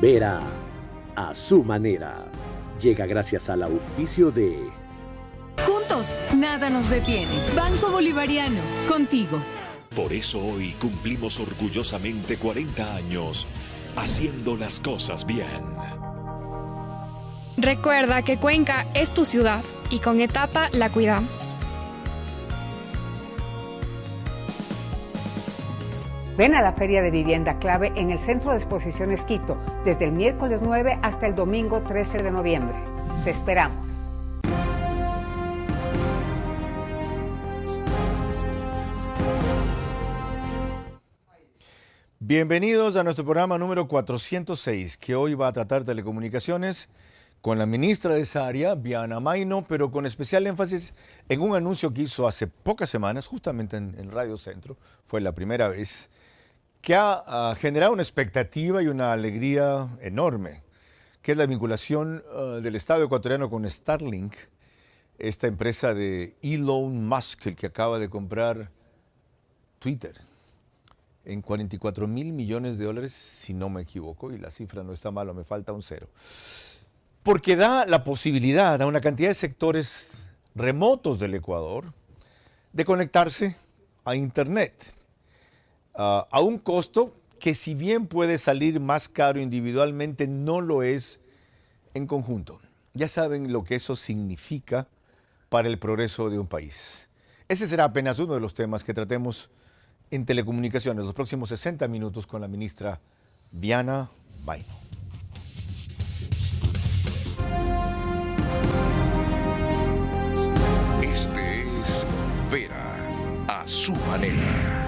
Vera a su manera. Llega gracias al auspicio de... Juntos, nada nos detiene. Banco Bolivariano, contigo. Por eso hoy cumplimos orgullosamente 40 años haciendo las cosas bien. Recuerda que Cuenca es tu ciudad y con Etapa la cuidamos. Ven a la Feria de Vivienda Clave en el Centro de Exposiciones Quito, desde el miércoles 9 hasta el domingo 13 de noviembre. Te esperamos. Bienvenidos a nuestro programa número 406, que hoy va a tratar telecomunicaciones con la ministra de esa área, Viana Mayno, pero con especial énfasis en un anuncio que hizo hace pocas semanas, justamente en Radio Centro, fue la primera vez, que ha generado una expectativa y una alegría enorme, que es la vinculación del Estado ecuatoriano con Starlink, esta empresa de Elon Musk, el que acaba de comprar Twitter, en $44 mil millones, si no me equivoco, y la cifra no está mal, me falta un cero. Porque da la posibilidad a una cantidad de sectores remotos del Ecuador de conectarse a Internet a un costo que, si bien puede salir más caro individualmente, no lo es en conjunto. Ya saben lo que eso significa para el progreso de un país. Ese será apenas uno de los temas que tratemos en telecomunicaciones los próximos 60 minutos con la ministra Viana Mayno. Este es Vera a su manera.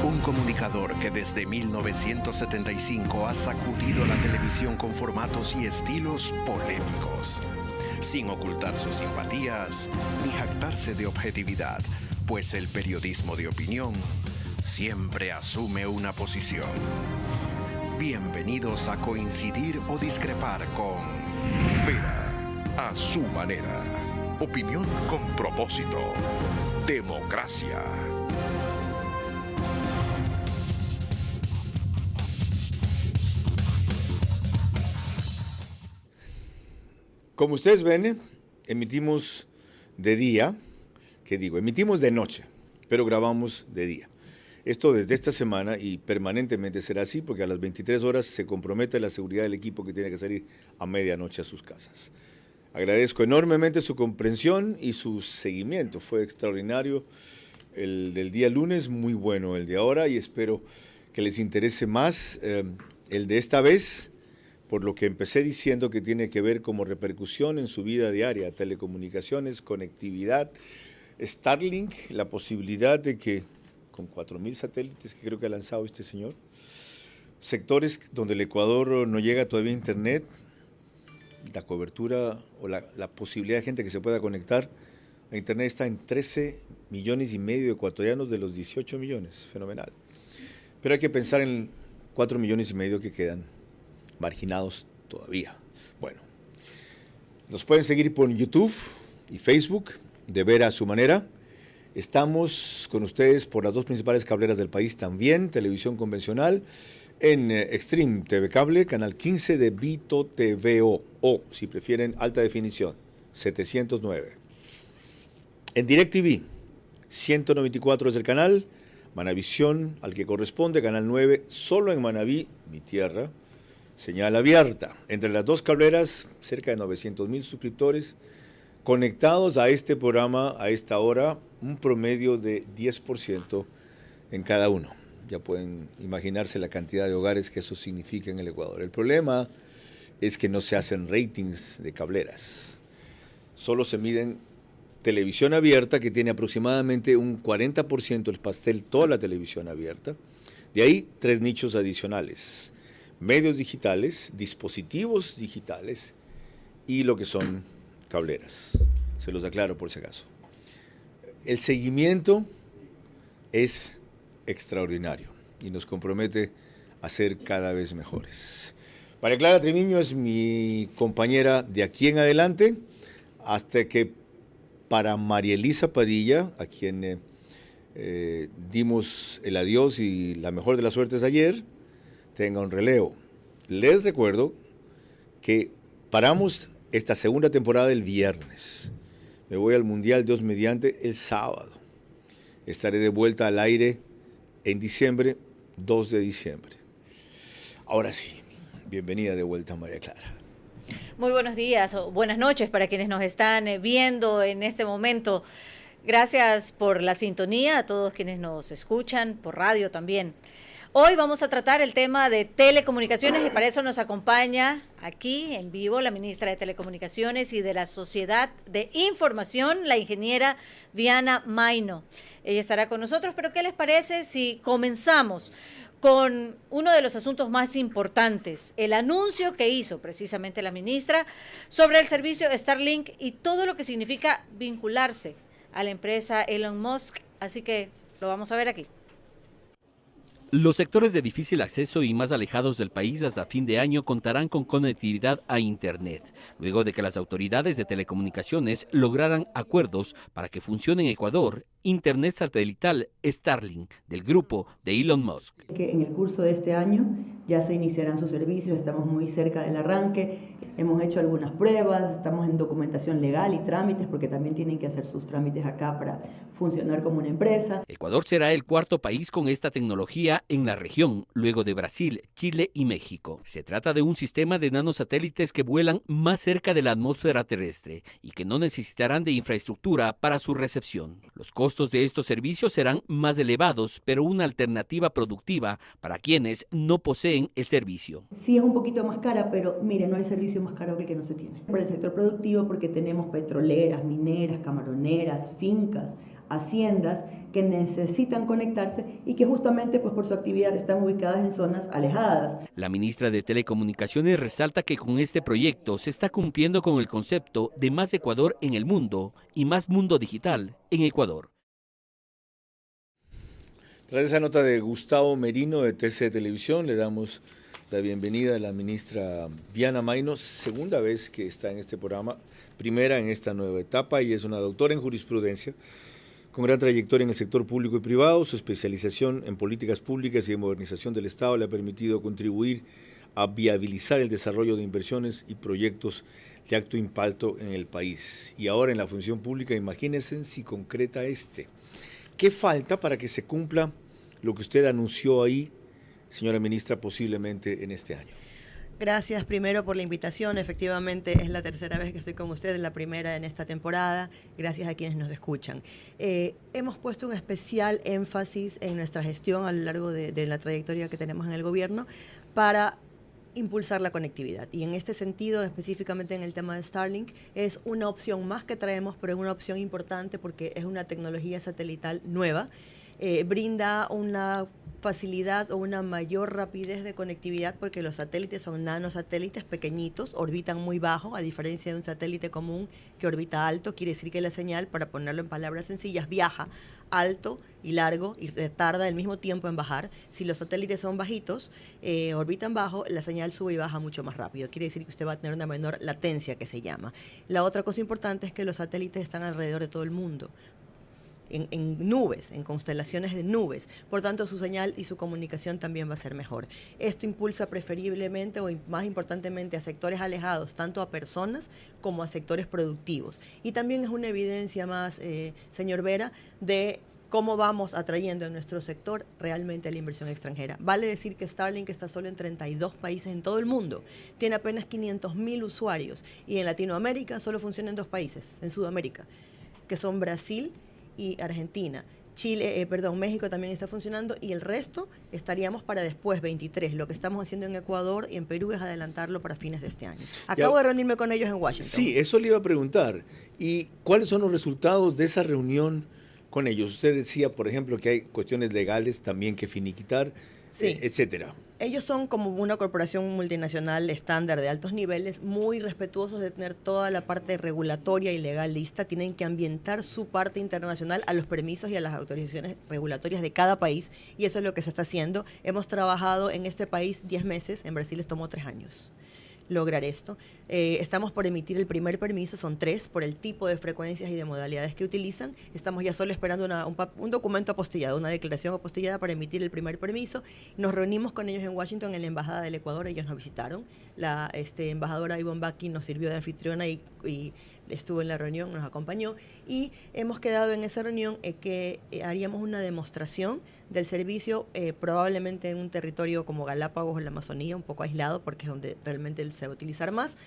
Un comunicador que desde 1975 ha sacudido la televisión con formatos y estilos polémicos, sin ocultar sus simpatías ni jactarse de objetividad, pues el periodismo de opinión siempre asume una posición. Bienvenidos a coincidir o discrepar con Vera a su manera. Opinión con propósito. Democracia. Como ustedes ven, emitimos de día, emitimos de noche, pero grabamos de día. Esto desde esta semana y permanentemente será así, porque a las 23 horas se compromete la seguridad del equipo que tiene que salir a medianoche a sus casas. Agradezco enormemente su comprensión y su seguimiento. Fue extraordinario el del día lunes, muy bueno el de ahora, y espero que les interese más el de esta vez, por lo que empecé diciendo que tiene que ver como repercusión en su vida diaria, telecomunicaciones, conectividad, Starlink, la posibilidad de que con 4.000 satélites que creo que ha lanzado este señor, sectores donde el Ecuador no llega todavía a Internet, la cobertura o la posibilidad de gente que se pueda conectar a Internet está en 13,5 millones de ecuatorianos de los 18 millones, fenomenal. Pero hay que pensar en 4,5 millones que quedan marginados todavía. Bueno, nos pueden seguir por YouTube y Facebook, de Vera a su manera. Estamos con ustedes por las dos principales cableras del país también, televisión convencional, en Extreme TV Cable, canal 15 de Vito TVO, o si prefieren alta definición, 709. En DirecTV, 194 es el canal, Manavisión, al que corresponde, canal 9, solo en Manaví, mi tierra, señal abierta. Entre las dos cableras, cerca de 900,000 suscriptores conectados a este programa a esta hora, un promedio de 10% en cada uno. Ya pueden imaginarse la cantidad de hogares que eso significa en el Ecuador. El problema es que no se hacen ratings de cableras. Solo se miden televisión abierta, que tiene aproximadamente un 40% del pastel, toda la televisión abierta. De ahí 3 nichos adicionales: medios digitales, dispositivos digitales y lo que son cableras. Se los aclaro por si acaso. El seguimiento es extraordinario y nos compromete a ser cada vez mejores. María Clara Treviño es mi compañera de aquí en adelante, hasta que para María Elisa Padilla, a quien dimos el adiós y la mejor de las suertes ayer, tenga un relevo. Les recuerdo que paramos esta segunda temporada el viernes. Me voy al Mundial, Dios mediante, el sábado. Estaré de vuelta al aire en diciembre, 2 de diciembre. Ahora sí, bienvenida de vuelta, María Clara. Muy buenos días o buenas noches para quienes nos están viendo en este momento. Gracias por la sintonía, a todos quienes nos escuchan, por radio también. Hoy vamos a tratar el tema de telecomunicaciones y para eso nos acompaña aquí en vivo la ministra de Telecomunicaciones y de la Sociedad de Información, la ingeniera Viana Maino. Ella estará con nosotros, pero ¿qué les parece si comenzamos con uno de los asuntos más importantes, el anuncio que hizo precisamente la ministra sobre el servicio de Starlink y todo lo que significa vincularse a la empresa Elon Musk? Así que lo vamos a ver aquí. Los sectores de difícil acceso y más alejados del país hasta fin de año contarán con conectividad a Internet, luego de que las autoridades de telecomunicaciones lograran acuerdos para que funcione en Ecuador Internet satelital Starlink del grupo de Elon Musk. Que en el curso de este año ya se iniciarán sus servicios, estamos muy cerca del arranque, hemos hecho algunas pruebas, estamos en documentación legal y trámites porque también tienen que hacer sus trámites acá para funcionar como una empresa. Ecuador será el cuarto país con esta tecnología en la región, luego de Brasil, Chile y México. Se trata de un sistema de nanosatélites que vuelan más cerca de la atmósfera terrestre y que no necesitarán de infraestructura para su recepción. Los costos de estos servicios serán más elevados, pero una alternativa productiva para quienes no poseen el servicio. Sí es un poquito más cara, pero mire, no hay servicio más caro que el que no se tiene. Por el sector productivo, porque tenemos petroleras, mineras, camaroneras, fincas, haciendas que necesitan conectarse y que justamente pues por su actividad están ubicadas en zonas alejadas. La ministra de Telecomunicaciones resalta que con este proyecto se está cumpliendo con el concepto de más Ecuador en el mundo y más mundo digital en Ecuador. Tras esa nota de Gustavo Merino de TC Televisión, le damos la bienvenida a la ministra Viana Maino, segunda vez que está en este programa, primera en esta nueva etapa, y es una doctora en jurisprudencia, con gran trayectoria en el sector público y privado. Su especialización en políticas públicas y en modernización del Estado le ha permitido contribuir a viabilizar el desarrollo de inversiones y proyectos de alto impacto en el país. Y ahora en la función pública, imagínense si concreta este. ¿Qué falta para que se cumpla lo que usted anunció ahí, señora ministra, posiblemente en este año? Gracias primero por la invitación. Efectivamente es la tercera vez que estoy con ustedes, la primera en esta temporada. Gracias a quienes nos escuchan. Hemos puesto un especial énfasis en nuestra gestión a lo largo de la trayectoria que tenemos en el gobierno para impulsar la conectividad. Y en este sentido, específicamente en el tema de Starlink, es una opción más que traemos, pero es una opción importante porque es una tecnología satelital nueva. Brinda una facilidad o una mayor rapidez de conectividad porque los satélites son nanosatélites pequeñitos, orbitan muy bajo, a diferencia de un satélite común que orbita alto. Quiere decir que la señal, para ponerlo en palabras sencillas, viaja alto y largo y retarda al mismo tiempo en bajar. Si los satélites son bajitos, orbitan bajo, la señal sube y baja mucho más rápido. Quiere decir que usted va a tener una menor latencia, que se llama. La otra cosa importante es que los satélites están alrededor de todo el mundo. En nubes, en constelaciones de nubes. Por tanto, su señal y su comunicación también va a ser mejor. Esto impulsa preferiblemente o más importantemente a sectores alejados, tanto a personas como a sectores productivos. Y también es una evidencia más, señor Vera, de cómo vamos atrayendo en nuestro sector realmente la inversión extranjera. Vale decir que Starlink está solo en 32 países en todo el mundo. Tiene apenas 500.000 usuarios. Y en Latinoamérica solo funciona en 2 países, en Sudamérica, que son Brasil y Argentina. México también está funcionando y el resto estaríamos para después, 23. Lo que estamos haciendo en Ecuador y en Perú es adelantarlo para fines de este año. Acabo de reunirme con ellos en Washington. Sí, eso le iba a preguntar. ¿Y cuáles son los resultados de esa reunión con ellos? Usted decía, por ejemplo, que hay cuestiones legales también que finiquitar, sí, etcétera. Ellos son como una corporación multinacional estándar de altos niveles, muy respetuosos de tener toda la parte regulatoria y legal lista. Tienen que ambientar su parte internacional a los permisos y a las autorizaciones regulatorias de cada país, y eso es lo que se está haciendo. Hemos trabajado en este país 10 meses, en Brasil les tomó 3 años. lograr esto. Estamos por emitir el primer permiso, son 3, por el tipo de frecuencias y de modalidades que utilizan. Estamos ya solo esperando un documento apostillado, una declaración apostillada para emitir el primer permiso. Nos reunimos con ellos en Washington, en la Embajada del Ecuador, ellos nos visitaron. La embajadora Ivonne Baki nos sirvió de anfitriona y estuvo en la reunión, nos acompañó, y hemos quedado en esa reunión que haríamos una demostración del servicio, probablemente en un territorio como Galápagos o la Amazonía, un poco aislado, porque es donde realmente se va a utilizar más,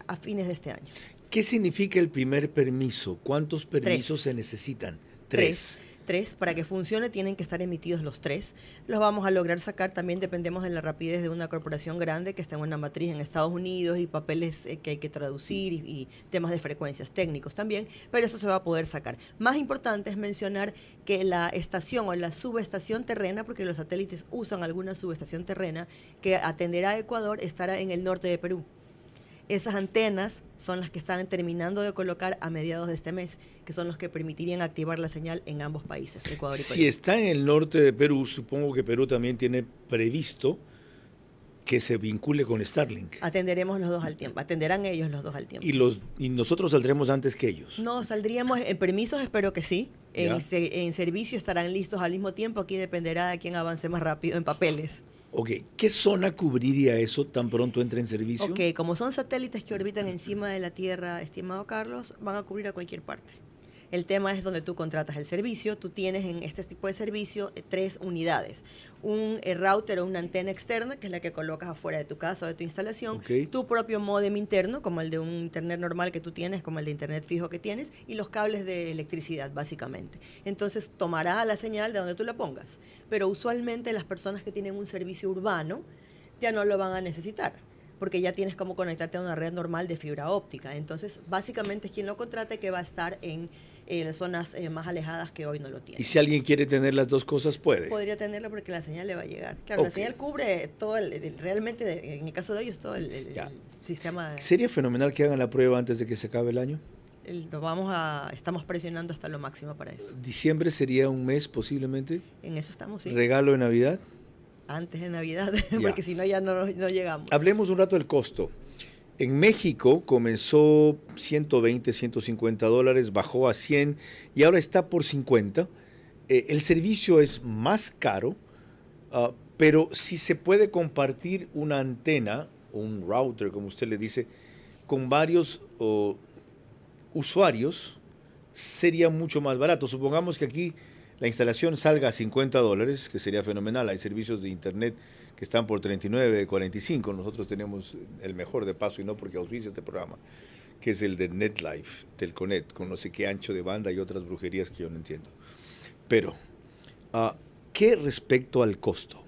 a fines de este año. ¿Qué significa el primer permiso? ¿Cuántos permisos se necesitan? 3. 3, para que funcione tienen que estar emitidos los 3. Los vamos a lograr sacar, también dependemos de la rapidez de una corporación grande que está en una matriz en Estados Unidos y papeles que hay que traducir y temas de frecuencias técnicos también, pero eso se va a poder sacar. Más importante es mencionar que la estación o la subestación terrena, porque los satélites usan alguna subestación terrena que atenderá a Ecuador, estará en el norte de Perú. Esas antenas son las que están terminando de colocar a mediados de este mes, que son los que permitirían activar la señal en ambos países, Ecuador y Perú. Si está en el norte de Perú, supongo que Perú también tiene previsto que se vincule con Starlink. Atenderemos los dos al tiempo, atenderán ellos los dos al tiempo. ¿Y nosotros saldremos antes que ellos? No, saldríamos en permisos, espero que sí. En servicio estarán listos al mismo tiempo, aquí dependerá de quién avance más rápido en papeles. Ok, ¿qué zona cubriría eso tan pronto entre en servicio? Ok, como son satélites que orbitan encima de la Tierra, estimado Carlos, van a cubrir a cualquier parte. El tema es donde tú contratas el servicio. Tú tienes en este tipo de servicio 3 unidades. Un router o una antena externa, que es la que colocas afuera de tu casa o de tu instalación. Okay. Tu propio módem interno, como el de un internet normal que tú tienes, como el de internet fijo que tienes, y los cables de electricidad, básicamente. Entonces, tomará la señal de donde tú la pongas. Pero usualmente las personas que tienen un servicio urbano ya no lo van a necesitar, porque ya tienes cómo conectarte a una red normal de fibra óptica. Entonces, básicamente es quien lo contrate que va a estar en las zonas más alejadas que hoy no lo tienen. ¿Y si alguien quiere tener las dos cosas, puede? Podría tenerlo porque la señal le va a llegar. Claro, la señal cubre todo, realmente, en el caso de ellos, todo el sistema. ¿Sería fenomenal que hagan la prueba antes de que se acabe el año? Estamos presionando hasta lo máximo para eso. ¿Diciembre sería un mes posiblemente? En eso estamos, sí. ¿Regalo de Navidad? Antes de Navidad, porque si no ya no llegamos. Hablemos un rato del costo. En México comenzó $120, $150, bajó a 100 y ahora está por 50. El servicio es más caro, pero si se puede compartir una antena, o un router, como usted le dice, con varios usuarios, sería mucho más barato. Supongamos que aquí la instalación salga a $50, que sería fenomenal. Hay servicios de internet que están por 39, 45. Nosotros tenemos el mejor de paso, y no porque auspicia este programa, que es el de NetLife, Telconet, con no sé qué ancho de banda y otras brujerías que yo no entiendo. Pero, ¿qué respecto al costo?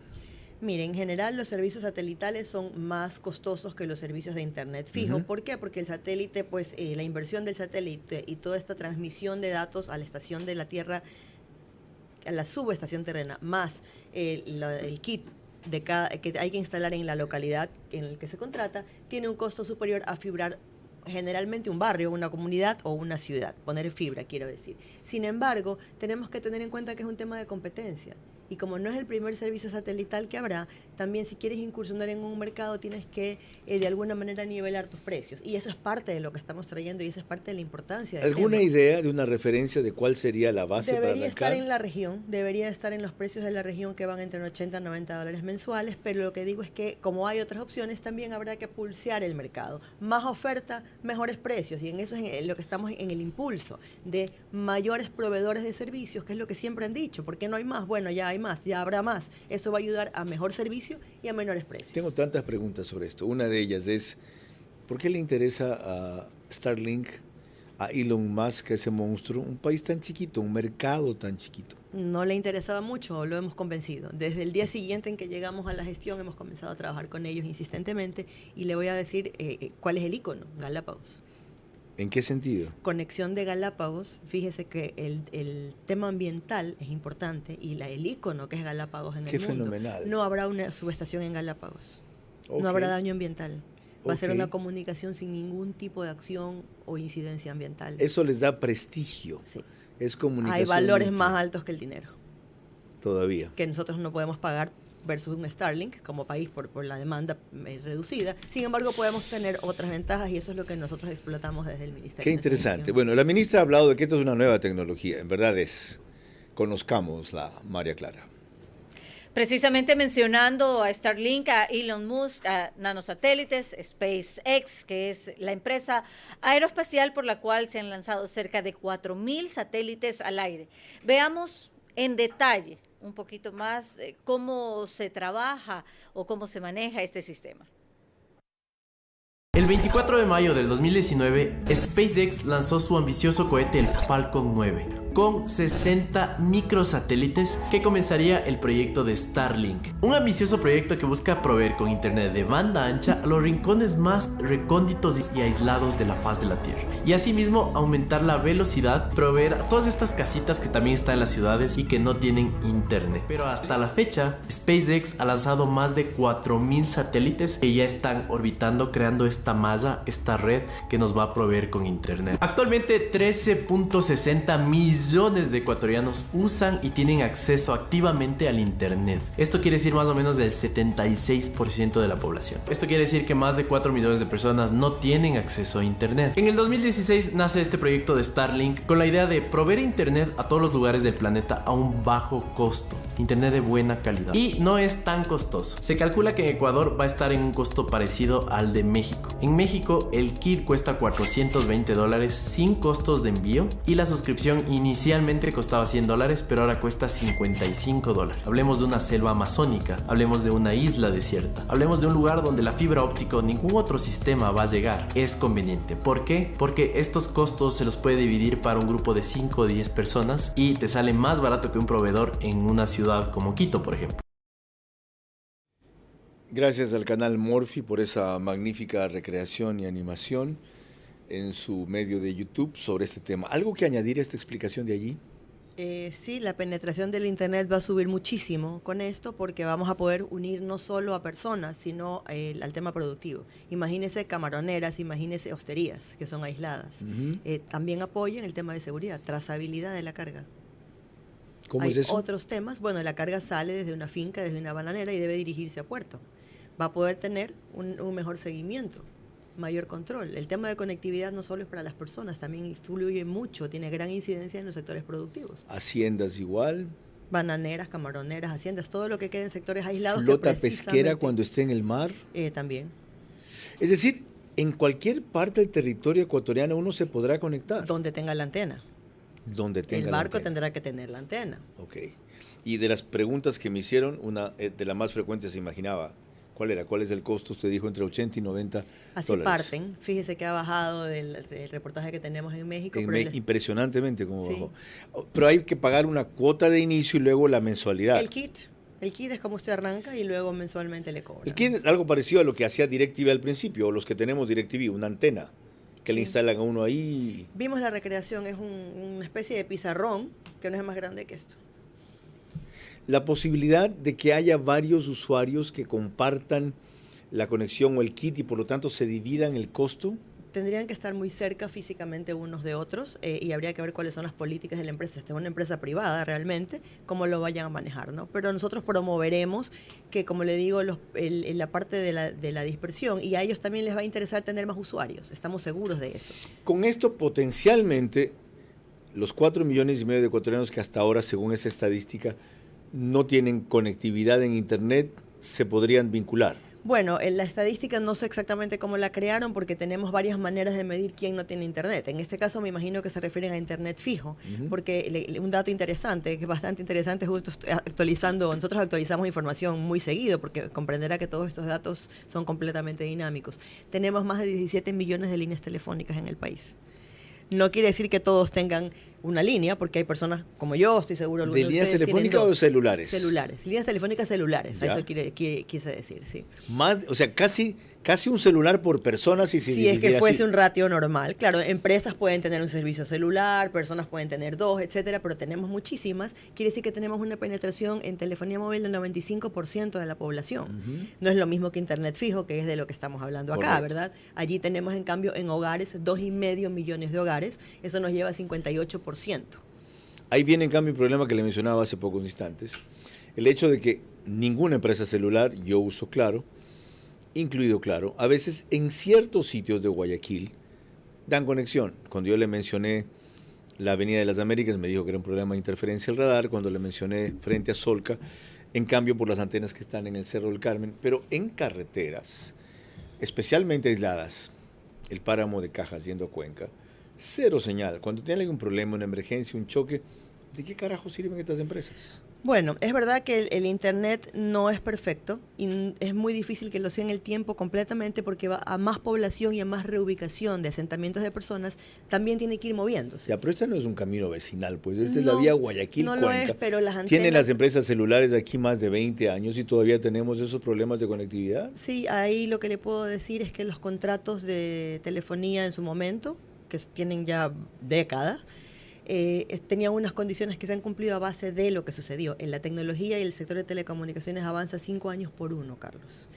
Mire, en general los servicios satelitales son más costosos que los servicios de internet fijo. ¿Por qué? Porque el satélite, pues la inversión del satélite y toda esta transmisión de datos a la estación de la Tierra, a la subestación terrena, más el kit que hay que instalar en la localidad en el que se contrata, tiene un costo superior a fibrar generalmente un barrio, una comunidad o una ciudad, poner fibra, quiero decir. Sin embargo, tenemos que tener en cuenta que es un tema de competencia. Y como no es el primer servicio satelital que habrá, también si quieres incursionar en un mercado tienes que de alguna manera nivelar tus precios. Y eso es parte de lo que estamos trayendo y esa es parte de la importancia del ¿Alguna tema. idea de una referencia de cuál sería la base para arrancar? Debería estar en la región, debería estar en los precios de la región que van entre $80 a $90 mensuales, pero lo que digo es que como hay otras opciones, también habrá que pulsear el mercado. Más oferta, mejores precios, y en eso es en lo que estamos en el impulso de mayores proveedores de servicios, que es lo que siempre han dicho. ¿Por qué no hay más? Bueno, ya hay más, ya habrá más. Eso va a ayudar a mejor servicio y a menores precios. Tengo tantas preguntas sobre esto. Una de ellas es, ¿por qué le interesa a Starlink, a Elon Musk, a ese monstruo, un país tan chiquito, un mercado tan chiquito? No le interesaba mucho, lo hemos convencido. Desde el día siguiente en que llegamos a la gestión hemos comenzado a trabajar con ellos insistentemente y le voy a decir cuál es el icono, Galápagos. ¿En qué sentido? Conexión de Galápagos, fíjese que el tema ambiental es importante y el icono que es Galápagos en el mundo. Qué fenomenal. No habrá una subestación en Galápagos, Okay. No habrá daño ambiental. Va a ser una comunicación sin ningún tipo de acción o incidencia ambiental. Eso les da prestigio. Sí. Es comunicación. Hay valores limpia. más altos que el dinero. Todavía. Que nosotros no podemos pagar versus un Starlink como país por la demanda reducida. Sin embargo, podemos tener otras ventajas y eso es lo que nosotros explotamos desde el Ministerio. Qué interesante. Bueno, la ministra ha hablado de que esto es una nueva tecnología. En verdad es. Conozcámosla, María Clara. Precisamente mencionando a Starlink, a Elon Musk, a nanosatélites, SpaceX, que es la empresa aeroespacial por la cual se han lanzado cerca de 4.000 satélites al aire. Veamos en detalle un poquito más cómo se trabaja o cómo se maneja este sistema. El 24 de mayo del 2019, SpaceX lanzó su ambicioso cohete, el Falcon 9, con 60 microsatélites que comenzaría el proyecto de Starlink. Un ambicioso proyecto que busca proveer con internet de banda ancha a los rincones más recónditos y aislados de la faz de la Tierra. Y asimismo aumentar la velocidad, proveer a todas estas casitas que también están en las ciudades y que no tienen internet. Pero hasta la fecha, SpaceX ha lanzado más de 4.000 satélites que ya están orbitando, creando esta malla, esta red que nos va a proveer con internet. Actualmente 13.60 millones de ecuatorianos usan y tienen acceso activamente al internet. Esto quiere decir más o menos del 76% de la población. Esto quiere decir que más de 4 millones de personas no tienen acceso a internet. En el 2016 nace este proyecto de Starlink con la idea de proveer internet a todos los lugares del planeta a un bajo costo. Internet de buena calidad. Y no es tan costoso. Se calcula que en Ecuador va a estar en un costo parecido al de México. En México, el kit cuesta $420 sin costos de envío y la suscripción inicialmente costaba $100, pero ahora cuesta $55. Hablemos de una selva amazónica, hablemos de una isla desierta, hablemos de un lugar donde la fibra óptica o ningún otro sistema va a llegar. Es conveniente. ¿Por qué? Porque estos costos se los puede dividir para un grupo de 5 o 10 personas y te sale más barato que un proveedor en una ciudad como Quito, por ejemplo. Gracias al canal Morphy por esa magnífica recreación y animación en su medio de YouTube sobre este tema. ¿Algo que añadir a esta explicación de allí? Sí, la penetración del internet va a subir muchísimo con esto porque vamos a poder unir no solo a personas, sino al tema productivo. Imagínese camaroneras, imagínese hosterías que son aisladas. También apoyan el tema de seguridad, trazabilidad de la carga. ¿Cómo Hay es eso? otros temas. Bueno, la carga sale desde una finca, desde una bananera y debe dirigirse a puerto. Va a poder tener un mejor seguimiento, mayor control. El tema de conectividad no solo es para las personas, también influye mucho, tiene gran incidencia en los sectores productivos. Haciendas igual. Bananeras, camaroneras, haciendas, todo lo que quede en sectores aislados. Flota pesquera cuando esté en el mar. También. Es decir, en cualquier parte del territorio ecuatoriano uno se podrá conectar. Donde tenga la antena. Donde tenga el la barco antena. tendrá que tener la antena. Ok. Y de las preguntas que me hicieron, una de las más frecuentes se imaginaba, ¿cuál era? ¿Cuál es el costo? Usted dijo entre 80 y 90 Así dólares. parten. Fíjese que ha bajado del reportaje que tenemos en México. Impresionantemente como Sí. bajó. Pero hay que pagar una cuota de inicio y luego la mensualidad. El kit es como usted arranca y luego mensualmente le cobran. El kit es algo parecido a lo que hacía DirecTV al principio, o los que tenemos DirecTV, una antena que le instalan a uno ahí. Vimos la recreación, es una especie de pizarrón que no es más grande que esto. La posibilidad de que haya varios usuarios que compartan la conexión o el kit y por lo tanto se dividan el costo. Tendrían que estar muy cerca físicamente unos de otros y habría que ver cuáles son las políticas de la empresa. Esta es una empresa privada realmente, cómo lo vayan a manejar, ¿no? Pero nosotros promoveremos que, como le digo, la parte de la dispersión, y a ellos también les va a interesar tener más usuarios. Estamos seguros de eso. Con esto potencialmente los 4,5 millones de ecuatorianos que hasta ahora, según esa estadística, no tienen conectividad en internet, se podrían vincular. Bueno, en la estadística no sé exactamente cómo la crearon porque tenemos varias maneras de medir quién no tiene internet. En este caso me imagino que se refieren a internet fijo, porque un dato interesante, que es bastante interesante, justo estoy actualizando, nosotros actualizamos información muy seguido porque comprenderá que todos estos datos son completamente dinámicos. Tenemos más de 17 millones de líneas telefónicas en el país. No quiere decir que todos tengan una línea, porque hay personas como yo, estoy seguro. ¿De líneas telefónicas o celulares? Celulares, líneas telefónicas celulares, ¿Ya? eso quise decir, sí. Más, o sea, casi un celular por persona si se Si es que dividiera fuese así. un ratio normal. Claro, empresas pueden tener un servicio celular, personas pueden tener 2, etcétera, pero tenemos muchísimas. Quiere decir que tenemos una penetración en telefonía móvil del 95% de la población. No es lo mismo que internet fijo, que es de lo que estamos hablando acá, Correcto. ¿verdad? Allí tenemos, en cambio, en hogares, 2,5 millones de hogares. Eso nos lleva a 58%. Ahí viene en cambio el problema que le mencionaba hace pocos instantes. el hecho de que ninguna empresa celular, yo uso Claro, incluido Claro, a veces en ciertos sitios de Guayaquil dan conexión. Cuando yo le mencioné la Avenida de las Américas, me dijo que era un problema de interferencia del radar. Cuando le mencioné frente a Solca, en cambio por las antenas que están en el Cerro del Carmen. Pero en carreteras, especialmente aisladas, el páramo de Cajas yendo a Cuenca, cero señal. Cuando tienen algún problema, una emergencia, un choque, ¿de qué carajo sirven estas empresas? Bueno, es verdad que el Internet no es perfecto y es muy difícil que lo sea en el tiempo completamente porque va a más población y a más reubicación de asentamientos de personas, también tiene que ir moviéndose. Ya, pero este no es un camino vecinal, pues esta es la vía Guayaquil-Cuenca. No lo es, pero las antenas... Tienen las empresas celulares aquí más de 20 años y todavía tenemos esos problemas de conectividad. Sí, ahí lo que le puedo decir es que los contratos de telefonía en su momento, que tienen ya décadas, tenían unas condiciones que se han cumplido a base de lo que sucedió. En la tecnología y el sector de telecomunicaciones avanza 5 años por uno, Carlos.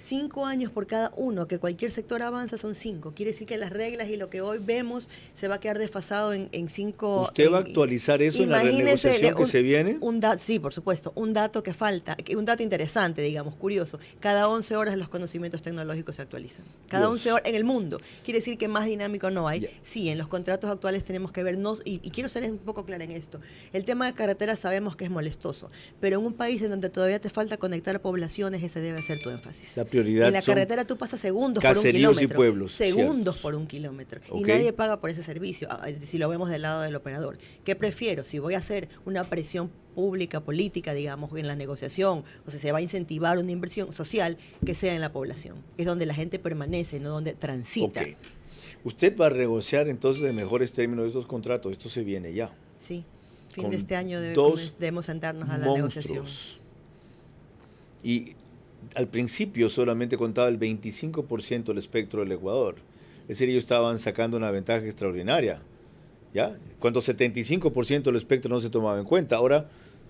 5 años por cada uno, que cualquier sector avanza son 5. Quiere decir que las reglas y lo que hoy vemos se va a quedar desfasado en 5. ¿Usted va a actualizar eso en la renegociación que se viene? Sí, por supuesto. Un dato que falta, un dato interesante, digamos, curioso. Cada 11 horas los conocimientos tecnológicos se actualizan. Cada 11 horas en el mundo. Quiere decir que más dinámico no hay. Sí, en los contratos actuales tenemos que vernos, y quiero ser un poco clara en esto. El tema de carreteras sabemos que es molestoso, pero en un país en donde todavía te falta conectar poblaciones, ese debe ser tu énfasis. Prioridad en la carretera tú pasas segundos por un caseríos kilómetro. Y pueblos. Segundos Cierto. por un kilómetro. Okay. Y nadie paga por ese servicio, si lo vemos del lado del operador. ¿Qué prefiero? Si voy a hacer una presión pública, política, digamos, en la negociación, o sea, se va a incentivar una inversión social, que sea en la población, que es donde la gente permanece, no donde transita. Okay. Usted va a negociar entonces de mejores términos de estos contratos. Esto se viene ya. Sí. Fin de este año debemos sentarnos a la negociación. Y al principio solamente contaba el 25% del espectro del Ecuador. Es decir, ellos estaban sacando una ventaja extraordinaria, ¿ya? Cuando 75% del espectro no se tomaba en cuenta, ahora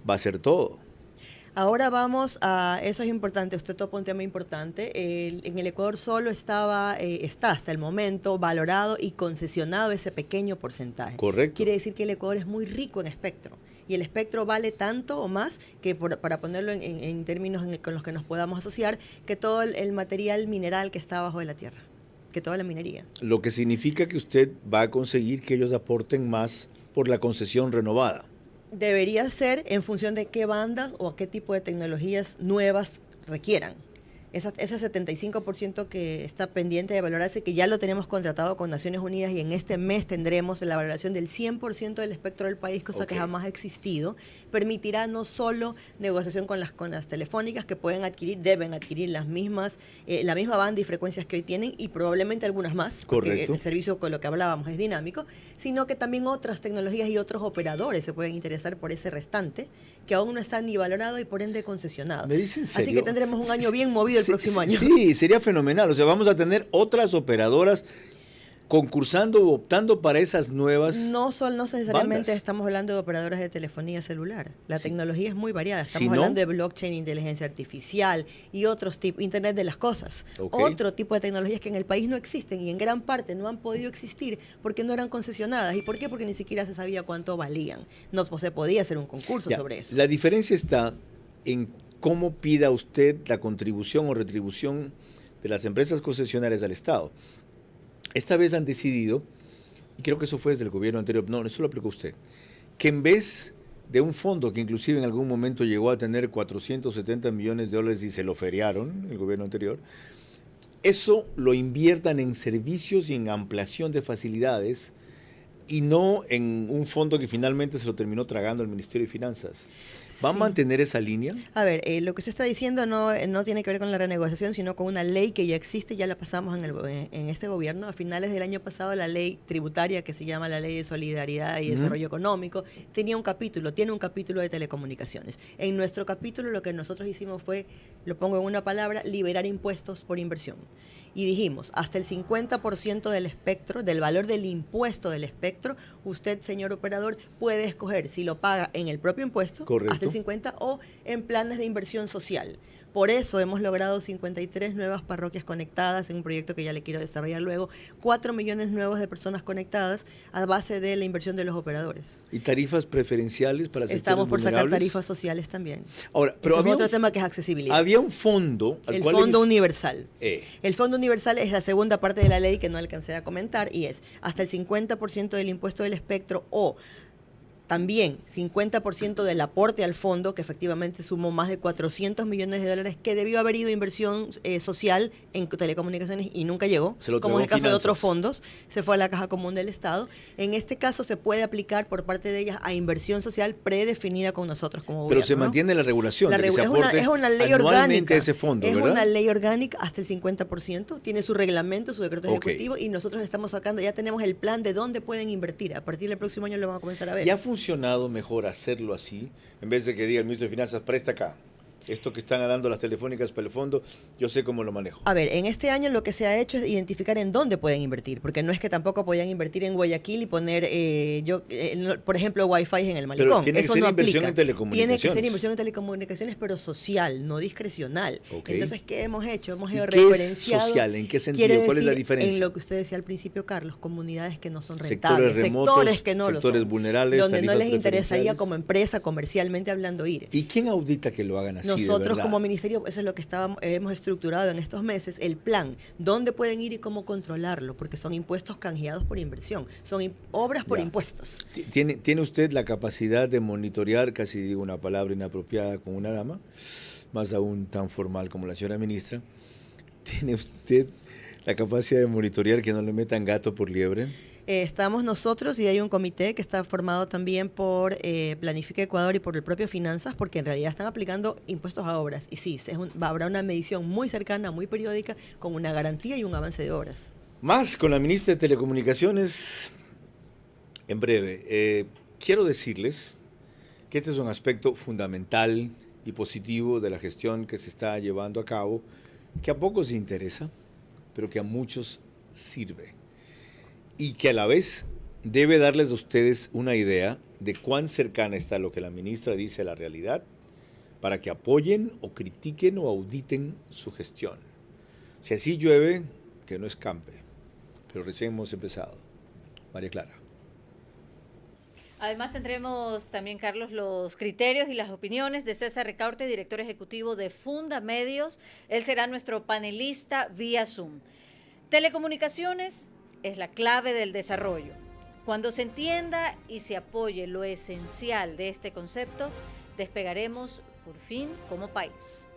va a ser todo. Ahora vamos a, eso es importante, usted topa un tema importante, en el Ecuador solo está hasta el momento valorado y concesionado ese pequeño porcentaje. Correcto. Quiere decir que el Ecuador es muy rico en espectro. Y el espectro vale tanto o más que, para ponerlo en términos con los que nos podamos asociar, que todo el material mineral que está abajo de la tierra, que toda la minería. Lo que significa que usted va a conseguir que ellos aporten más por la concesión renovada. Debería ser en función de qué bandas o qué tipo de tecnologías nuevas requieran. Ese 75% que está pendiente de valorarse, que ya lo tenemos contratado con Naciones Unidas y en este mes tendremos la valoración del 100% del espectro del país, cosa que jamás ha existido, permitirá no solo negociación con las telefónicas que deben adquirir la misma banda y frecuencias que hoy tienen y probablemente algunas más, porque el servicio con lo que hablábamos es dinámico, sino que también otras tecnologías y otros operadores se pueden interesar por ese restante, que aún no está ni valorado y por ende concesionado. ¿Me dice en serio? Así que tendremos un año bien movido el próximo año. Sí, sería fenomenal. O sea, vamos a tener otras operadoras concursando o optando para esas nuevas No necesariamente bandas. Estamos hablando de operadoras de telefonía celular. La tecnología es muy variada. Estamos hablando de blockchain, inteligencia artificial y otros tipos, Internet de las cosas. Otro tipo de tecnologías que en el país no existen y en gran parte no han podido existir porque no eran concesionadas. ¿Y por qué? Porque ni siquiera se sabía cuánto valían. No se podía hacer un concurso sobre eso. La diferencia está en cómo pida usted la contribución o retribución de las empresas concesionarias al Estado. Esta vez han decidido, y creo que eso fue desde el gobierno anterior, no, eso lo aplicó usted, que en vez de un fondo que inclusive en algún momento llegó a tener 470 millones de dólares y se lo feriaron el gobierno anterior, eso lo inviertan en servicios y en ampliación de facilidades y no en un fondo que finalmente se lo terminó tragando el Ministerio de Finanzas. ¿Va a mantener esa línea? A ver, lo que usted está diciendo no tiene que ver con la renegociación, sino con una ley que ya existe, ya la pasamos en este gobierno. A finales del año pasado, la ley tributaria, que se llama la Ley de Solidaridad y Desarrollo Económico, tiene un capítulo de telecomunicaciones. En nuestro capítulo lo que nosotros hicimos fue, lo pongo en una palabra, liberar impuestos por inversión. Y dijimos, hasta el 50% del espectro, del valor del impuesto del espectro, usted, señor operador, puede escoger si lo paga en el propio impuesto, hasta el 50%, o en planes de inversión social. Por eso hemos logrado 53 nuevas parroquias conectadas en un proyecto que ya le quiero desarrollar luego, 4 millones nuevos de personas conectadas a base de la inversión de los operadores. ¿Y tarifas preferenciales para sectores Estamos por sacar vulnerables? tarifas sociales también. Ahora, pero ese había es otro tema que es accesibilidad. Había un fondo. El Fondo Universal. El Fondo Universal es la segunda parte de la ley que no alcancé a comentar y es hasta el 50% del impuesto del espectro o también 50% del aporte al fondo, que efectivamente sumó más de 400 millones de dólares, que debió haber ido inversión social en telecomunicaciones y nunca llegó, como en el caso de otros fondos, se fue a la Caja Común del Estado. En este caso se puede aplicar por parte de ellas a inversión social predefinida con nosotros como gobierno. Pero se mantiene la regulación. Es una ley orgánica. Ese fondo, es ¿verdad? una ley orgánica hasta el 50%, tiene su reglamento, su decreto ejecutivo y nosotros estamos sacando, ya tenemos el plan de dónde pueden invertir. A partir del próximo año lo vamos a comenzar a ver. ¿Ya ha funcionado mejor hacerlo así, en vez de que diga el ministro de Finanzas, presta acá? Esto que están dando las telefónicas para el fondo, yo sé cómo lo manejo. A ver, en este año lo que se ha hecho es identificar en dónde pueden invertir, porque no es que tampoco podían invertir en Guayaquil y poner, por ejemplo, Wi-Fi en el malecón. Pero tiene que ser inversión en telecomunicaciones. Tiene que ser inversión en telecomunicaciones, pero social, no discrecional. Entonces, ¿qué hemos hecho? Hemos ¿Y referenciado. ¿Qué es social? ¿En qué sentido? ¿Cuál es la diferencia? En lo que usted decía al principio, Carlos, comunidades que no son sectores rentables, remotos, sectores que no lo son, sectores vulnerables, donde no les interesaría preferenciales. como empresa, comercialmente hablando, ir. ¿Y quién audita que lo hagan así? Nosotros como ministerio, eso es lo que hemos estructurado en estos meses, el plan, dónde pueden ir y cómo controlarlo, porque son impuestos canjeados por inversión, son obras por impuestos. ¿Tiene usted la capacidad de monitorear, casi digo una palabra inapropiada con una dama, más aún tan formal como la señora ministra? ¿Tiene usted la capacidad de monitorear que no le metan gato por liebre? Estamos nosotros y hay un comité que está formado también por Planifica Ecuador y por el propio Finanzas, porque en realidad están aplicando impuestos a obras. Y sí, habrá una medición muy cercana, muy periódica, con una garantía y un avance de obras. Más con la ministra de Telecomunicaciones en breve. Quiero decirles que este es un aspecto fundamental y positivo de la gestión que se está llevando a cabo, que a pocos interesa, pero que a muchos sirve. Y que a la vez debe darles a ustedes una idea de cuán cercana está lo que la ministra dice a la realidad para que apoyen o critiquen o auditen su gestión. Si así llueve, que no escampe. Pero recién hemos empezado. María Clara. Además tendremos también, Carlos, los criterios y las opiniones de César Ricaurte, director ejecutivo de Fundamedios. Él será nuestro panelista vía Zoom. Telecomunicaciones es la clave del desarrollo. Cuando se entienda y se apoye lo esencial de este concepto, despegaremos por fin como país.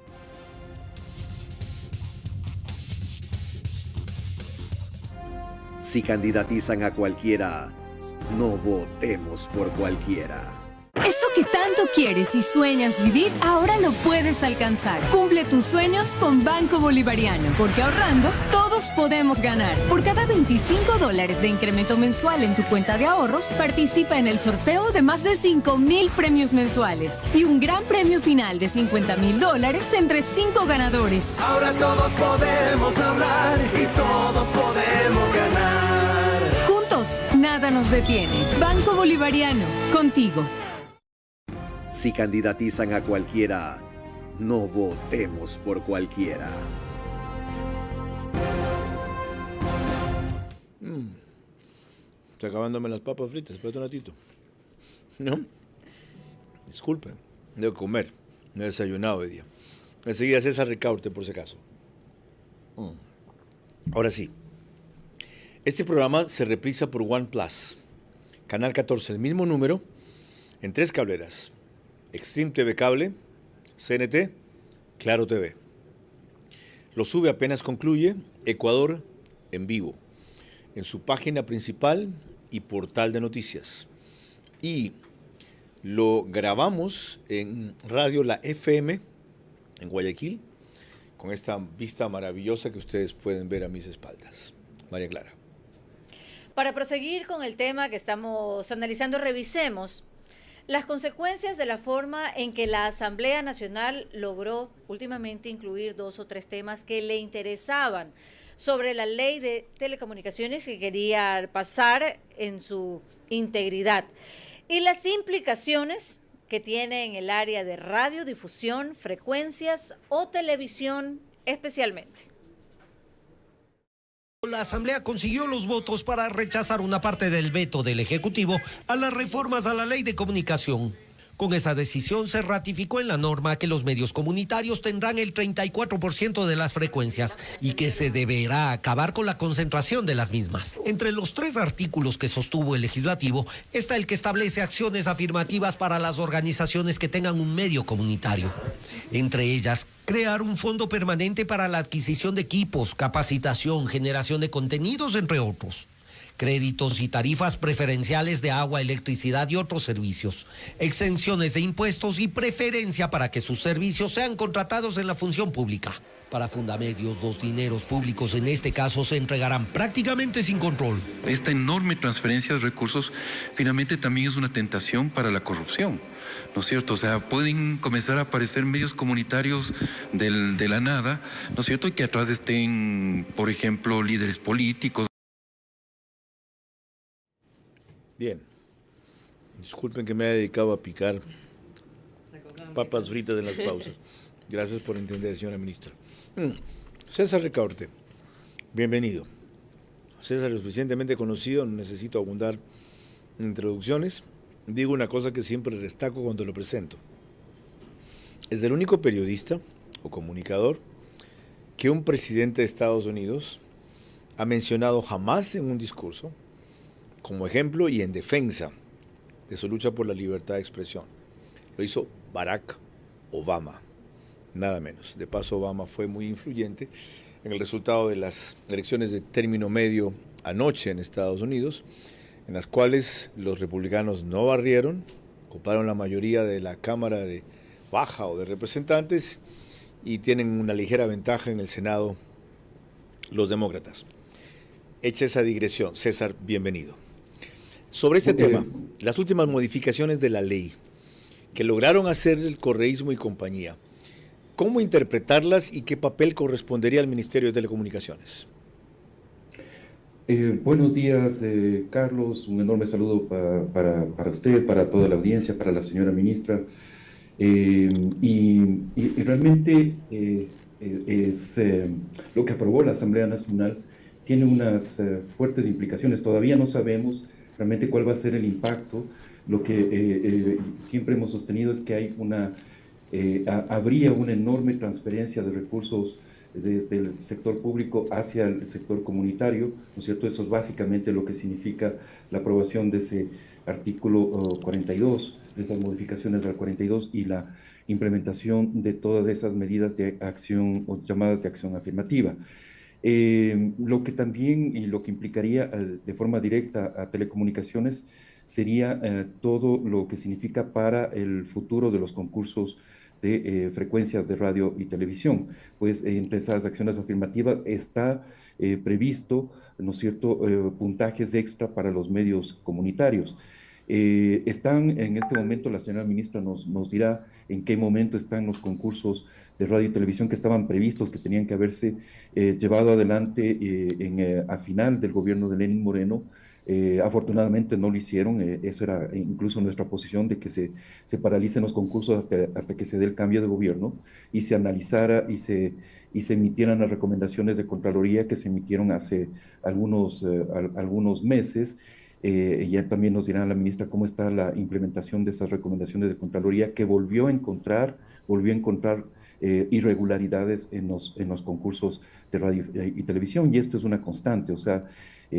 Si candidatizan a cualquiera, no votemos por cualquiera. Eso que tanto quieres y sueñas vivir, ahora lo puedes alcanzar. Cumple tus sueños con Banco Bolivariano, porque ahorrando, todos podemos ganar. Por cada $25 de incremento mensual en tu cuenta de ahorros, participa en el sorteo de más de 5,000 premios mensuales y un gran premio final de $50,000 entre 5 ganadores. Ahora todos podemos ahorrar y todos podemos ganar. Juntos, nada nos detiene. Banco Bolivariano, contigo. Si candidatizan a cualquiera, no votemos por cualquiera. Estoy acabándome las papas fritas, espérate un ratito. ¿No? Disculpe, debo comer. No he desayunado hoy día. Enseguida César Ricaurte, por si acaso. Ahora sí. Este programa se reprisa por OnePlus, Canal 14, el mismo número, en 3 cableras. Extreme TV Cable, CNT, Claro TV. Lo sube apenas concluye Ecuador en vivo, en su página principal y portal de noticias. Y lo grabamos en Radio La FM, en Guayaquil, con esta vista maravillosa que ustedes pueden ver a mis espaldas. María Clara. Para proseguir con el tema que estamos analizando, revisemos las consecuencias de la forma en que la Asamblea Nacional logró últimamente incluir 2 o 3 temas que le interesaban sobre la ley de telecomunicaciones que quería pasar en su integridad y las implicaciones que tiene en el área de radiodifusión, frecuencias o televisión especialmente. La Asamblea consiguió los votos para rechazar una parte del veto del Ejecutivo a las reformas a la Ley de Comunicación. Con esa decisión se ratificó en la norma que los medios comunitarios tendrán el 34% de las frecuencias y que se deberá acabar con la concentración de las mismas. Entre los 3 artículos que sostuvo el legislativo está el que establece acciones afirmativas para las organizaciones que tengan un medio comunitario. Entre ellas, crear un fondo permanente para la adquisición de equipos, capacitación, generación de contenidos, entre otros. Créditos y tarifas preferenciales de agua, electricidad y otros servicios, exenciones de impuestos y preferencia para que sus servicios sean contratados en la función pública. Para Fundamedios, los dineros públicos en este caso se entregarán prácticamente sin control. Esta enorme transferencia de recursos finalmente también es una tentación para la corrupción, ¿no es cierto? O sea, pueden comenzar a aparecer medios comunitarios de la nada, ¿no es cierto? Y que atrás estén, por ejemplo, líderes políticos. Bien, disculpen que me haya dedicado a picar papas fritas en las pausas. Gracias por entender, señora ministra. César Ricaurte, bienvenido. César es suficientemente conocido, no necesito abundar en introducciones. Digo una cosa que siempre destaco cuando lo presento. Es el único periodista o comunicador que un presidente de Estados Unidos ha mencionado jamás en un discurso como ejemplo y en defensa de su lucha por la libertad de expresión. Lo hizo Barack Obama, nada menos. De paso, Obama fue muy influyente en el resultado de las elecciones de término medio anoche en Estados Unidos, en las cuales los republicanos no barrieron, ocuparon la mayoría de la Cámara de Baja o de Representantes y tienen una ligera ventaja en el Senado los demócratas. Hecha esa digresión, César, bienvenido. Sobre este tema, las últimas modificaciones de la ley que lograron hacer el correísmo y compañía, ¿cómo interpretarlas y qué papel correspondería al Ministerio de Telecomunicaciones? Buenos días, Carlos. Un enorme saludo para usted, para toda la audiencia, para la señora ministra. Y realmente lo que aprobó la Asamblea Nacional tiene unas fuertes implicaciones. Todavía no sabemos realmente cuál va a ser el impacto. Lo que siempre hemos sostenido es que hay habría una enorme transferencia de recursos desde el sector público hacia el sector comunitario, ¿no es cierto? Eso es básicamente lo que significa la aprobación de ese artículo 42, de esas modificaciones al 42 y la implementación de todas esas medidas de acción o llamadas de acción afirmativa. Lo que también y lo que implicaría de forma directa a telecomunicaciones sería todo lo que significa para el futuro de los concursos de frecuencias de radio y televisión. Pues entre esas acciones afirmativas está previsto, ¿no es cierto?, puntajes extra para los medios comunitarios. Están en este momento, la señora ministra nos dirá en qué momento están los concursos de radio y televisión que estaban previstos, que tenían que haberse llevado adelante a final del gobierno de Lenín Moreno. Afortunadamente no lo hicieron, eso era incluso nuestra posición, de que se paralicen los concursos hasta que se dé el cambio de gobierno y se analizara y se emitieran las recomendaciones de Contraloría que se emitieron hace algunos meses. Ya también nos dirá la ministra cómo está la implementación de esas recomendaciones de Contraloría, que volvió a encontrar irregularidades en los concursos de radio y televisión, y esto es una constante. O sea,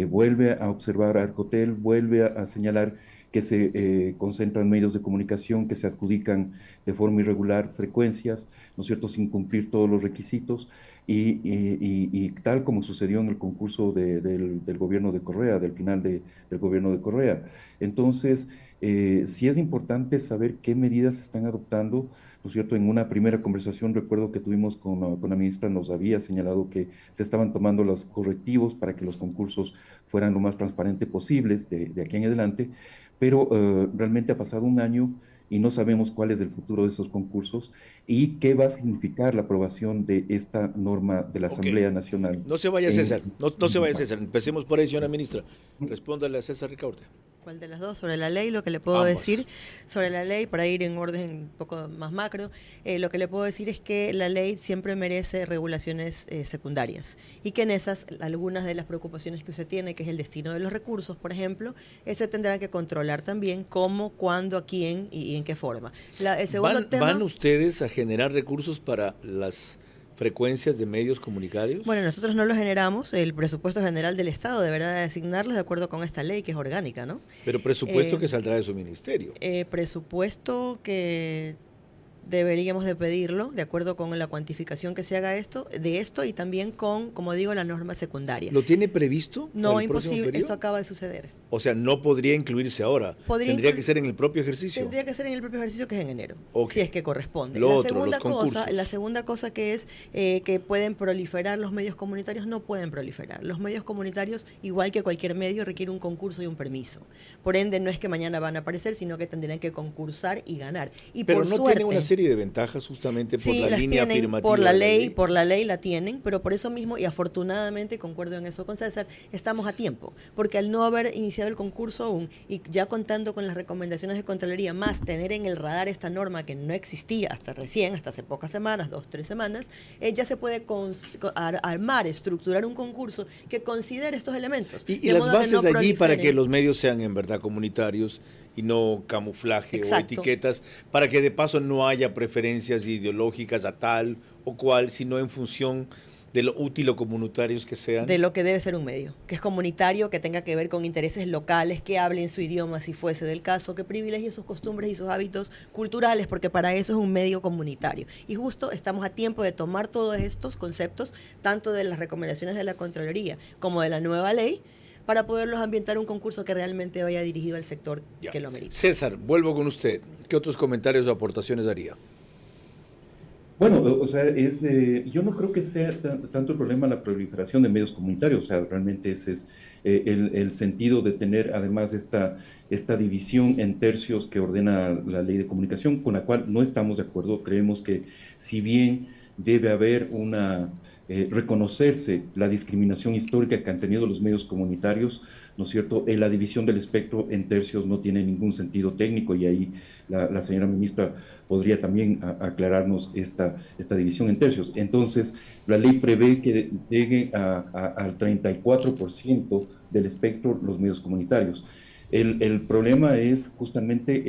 vuelve a observar a Arcotel, vuelve a señalar que se concentran medios de comunicación que se adjudican de forma irregular frecuencias, ¿no es cierto?, sin cumplir todos los requisitos, y tal como sucedió en el concurso del gobierno de Correa, del final del gobierno de Correa. Entonces, sí es importante saber qué medidas se están adoptando, ¿no es cierto? En una primera conversación, recuerdo que tuvimos con la ministra, nos había señalado que se estaban tomando los correctivos para que los concursos fueran lo más transparentes posibles de aquí en adelante, pero realmente ha pasado un año y no sabemos cuál es el futuro de esos concursos y qué va a significar la aprobación de esta norma de la Asamblea Nacional. No se vaya, César, no se vaya, César. Empecemos por ahí, señora ministra. Respóndale a César Ricaurte. ¿Cuál de las dos? Sobre la ley, lo que le puedo decir sobre la ley, para ir en orden un poco más macro, lo que le puedo decir es que la ley siempre merece regulaciones secundarias y que en esas, algunas de las preocupaciones que usted tiene, que es el destino de los recursos, por ejemplo, se tendrá que controlar también cómo, cuándo, a quién y en qué forma. El segundo tema, ¿Van ustedes a generar recursos para las frecuencias de medios comunitarios? Bueno, nosotros no lo generamos, el presupuesto general del Estado deberá de asignarlos de acuerdo con esta ley que es orgánica, ¿no? Pero presupuesto que saldrá de su ministerio. Presupuesto que deberíamos de pedirlo de acuerdo con la cuantificación que se haga de esto y también con, como digo, la norma secundaria. ¿Lo tiene previsto? No, imposible, esto acaba de suceder. O sea, no podría incluirse ahora. Tendría que ser en el propio ejercicio. Tendría que ser en el propio ejercicio, que es en enero, okay, si es que corresponde. La segunda cosa que es que pueden proliferar los medios comunitarios, no pueden proliferar. Los medios comunitarios, igual que cualquier medio, requiere un concurso y un permiso. Por ende, no es que mañana van a aparecer, sino que tendrían que concursar y ganar. Y pero por no suerte, tienen una serie de ventajas justamente por la línea afirmativa. Por la ley la tienen, pero por eso mismo, y afortunadamente, concuerdo en eso con César, estamos a tiempo, porque al no haber iniciado el concurso aún, y ya contando con las recomendaciones de Contraloría, más tener en el radar esta norma que no existía hasta hace pocas semanas, 2-3 semanas, ya se puede estructurar un concurso que considere estos elementos. Y las bases allí para que los medios sean en verdad comunitarios y no camuflaje o etiquetas, para que de paso no haya preferencias ideológicas a tal o cual, sino en función de lo útil o comunitarios que sean. De lo que debe ser un medio, que es comunitario, que tenga que ver con intereses locales, que hable en su idioma si fuese del caso, que privilegie sus costumbres y sus hábitos culturales, porque para eso es un medio comunitario. Y justo estamos a tiempo de tomar todos estos conceptos, tanto de las recomendaciones de la Contraloría como de la nueva ley, para poderlos ambientar un concurso que realmente vaya dirigido al sector que lo merita. César, vuelvo con usted. ¿Qué otros comentarios o aportaciones daría? Bueno, o sea, yo no creo que sea tanto el problema la proliferación de medios comunitarios, o sea, realmente ese es el sentido de tener además esta división en tercios que ordena la ley de comunicación, con la cual no estamos de acuerdo. Creemos que si bien debe haber reconocerse la discriminación histórica que han tenido los medios comunitarios, ¿no es cierto? La división del espectro en tercios no tiene ningún sentido técnico, y ahí la señora ministra podría también aclararnos esta división en tercios. Entonces, la ley prevé que llegue al 34% del espectro los medios comunitarios. El problema es justamente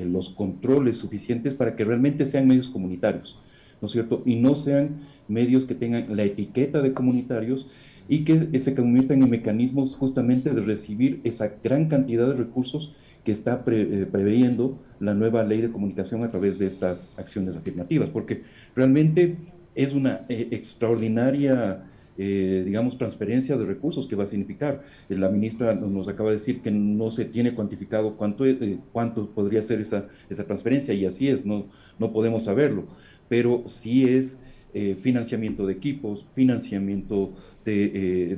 los controles suficientes para que realmente sean medios comunitarios, ¿no es cierto? Y no sean medios que tengan la etiqueta de comunitarios y que se conviertan en mecanismos justamente de recibir esa gran cantidad de recursos que está previendo la nueva ley de comunicación a través de estas acciones afirmativas, porque realmente es una extraordinaria, digamos, transferencia de recursos que va a significar. La ministra nos acaba de decir que no se tiene cuantificado cuánto podría ser esa transferencia, y así es, no podemos saberlo, pero sí es financiamiento de equipos, financiamiento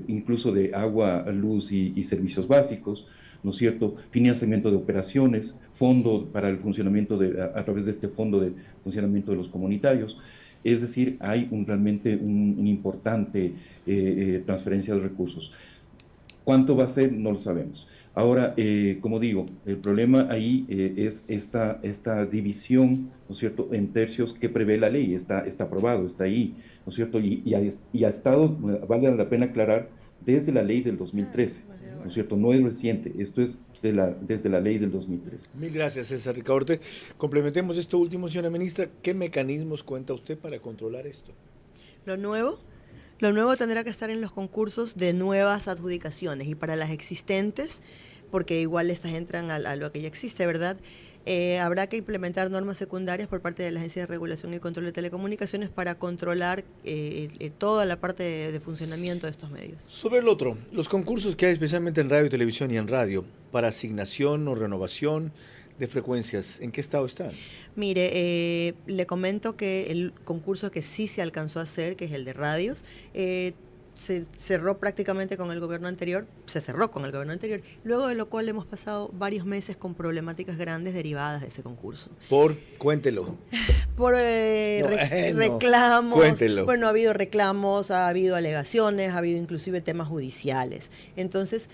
incluso de agua, luz y servicios básicos, ¿no es cierto? Financiamiento de operaciones, fondo para el funcionamiento a través de este fondo de funcionamiento de los comunitarios. Es decir, hay realmente una importante transferencia de recursos. ¿Cuánto va a ser? No lo sabemos. Ahora, como digo, el problema ahí es esta división, ¿no es cierto?, en tercios que prevé la ley. Está aprobado, está ahí, ¿no es cierto? Y ha estado, vale la pena aclarar, desde la ley del 2013, ¿no es cierto? No es reciente, esto es desde la ley del 2013. Mil gracias, César Ricaurte. Complementemos esto último, señora ministra. ¿Qué mecanismos cuenta usted para controlar esto? Lo nuevo tendrá que estar en los concursos de nuevas adjudicaciones, y para las existentes, porque igual estas entran a lo que ya existe, ¿verdad? Habrá que implementar normas secundarias por parte de la Agencia de Regulación y Control de Telecomunicaciones para controlar toda la parte de funcionamiento de estos medios. Sobre el otro, los concursos que hay especialmente en radio y televisión y en radio, para asignación o renovación de frecuencias, ¿en qué estado están? Mire, le comento que el concurso que sí se alcanzó a hacer, que es el de radios, se cerró prácticamente con el gobierno anterior, luego de lo cual hemos pasado varios meses con problemáticas grandes derivadas de ese concurso. Cuéntelo. Por reclamos. Cuéntelo. Bueno, ha habido reclamos, ha habido alegaciones, ha habido inclusive temas judiciales. Entonces,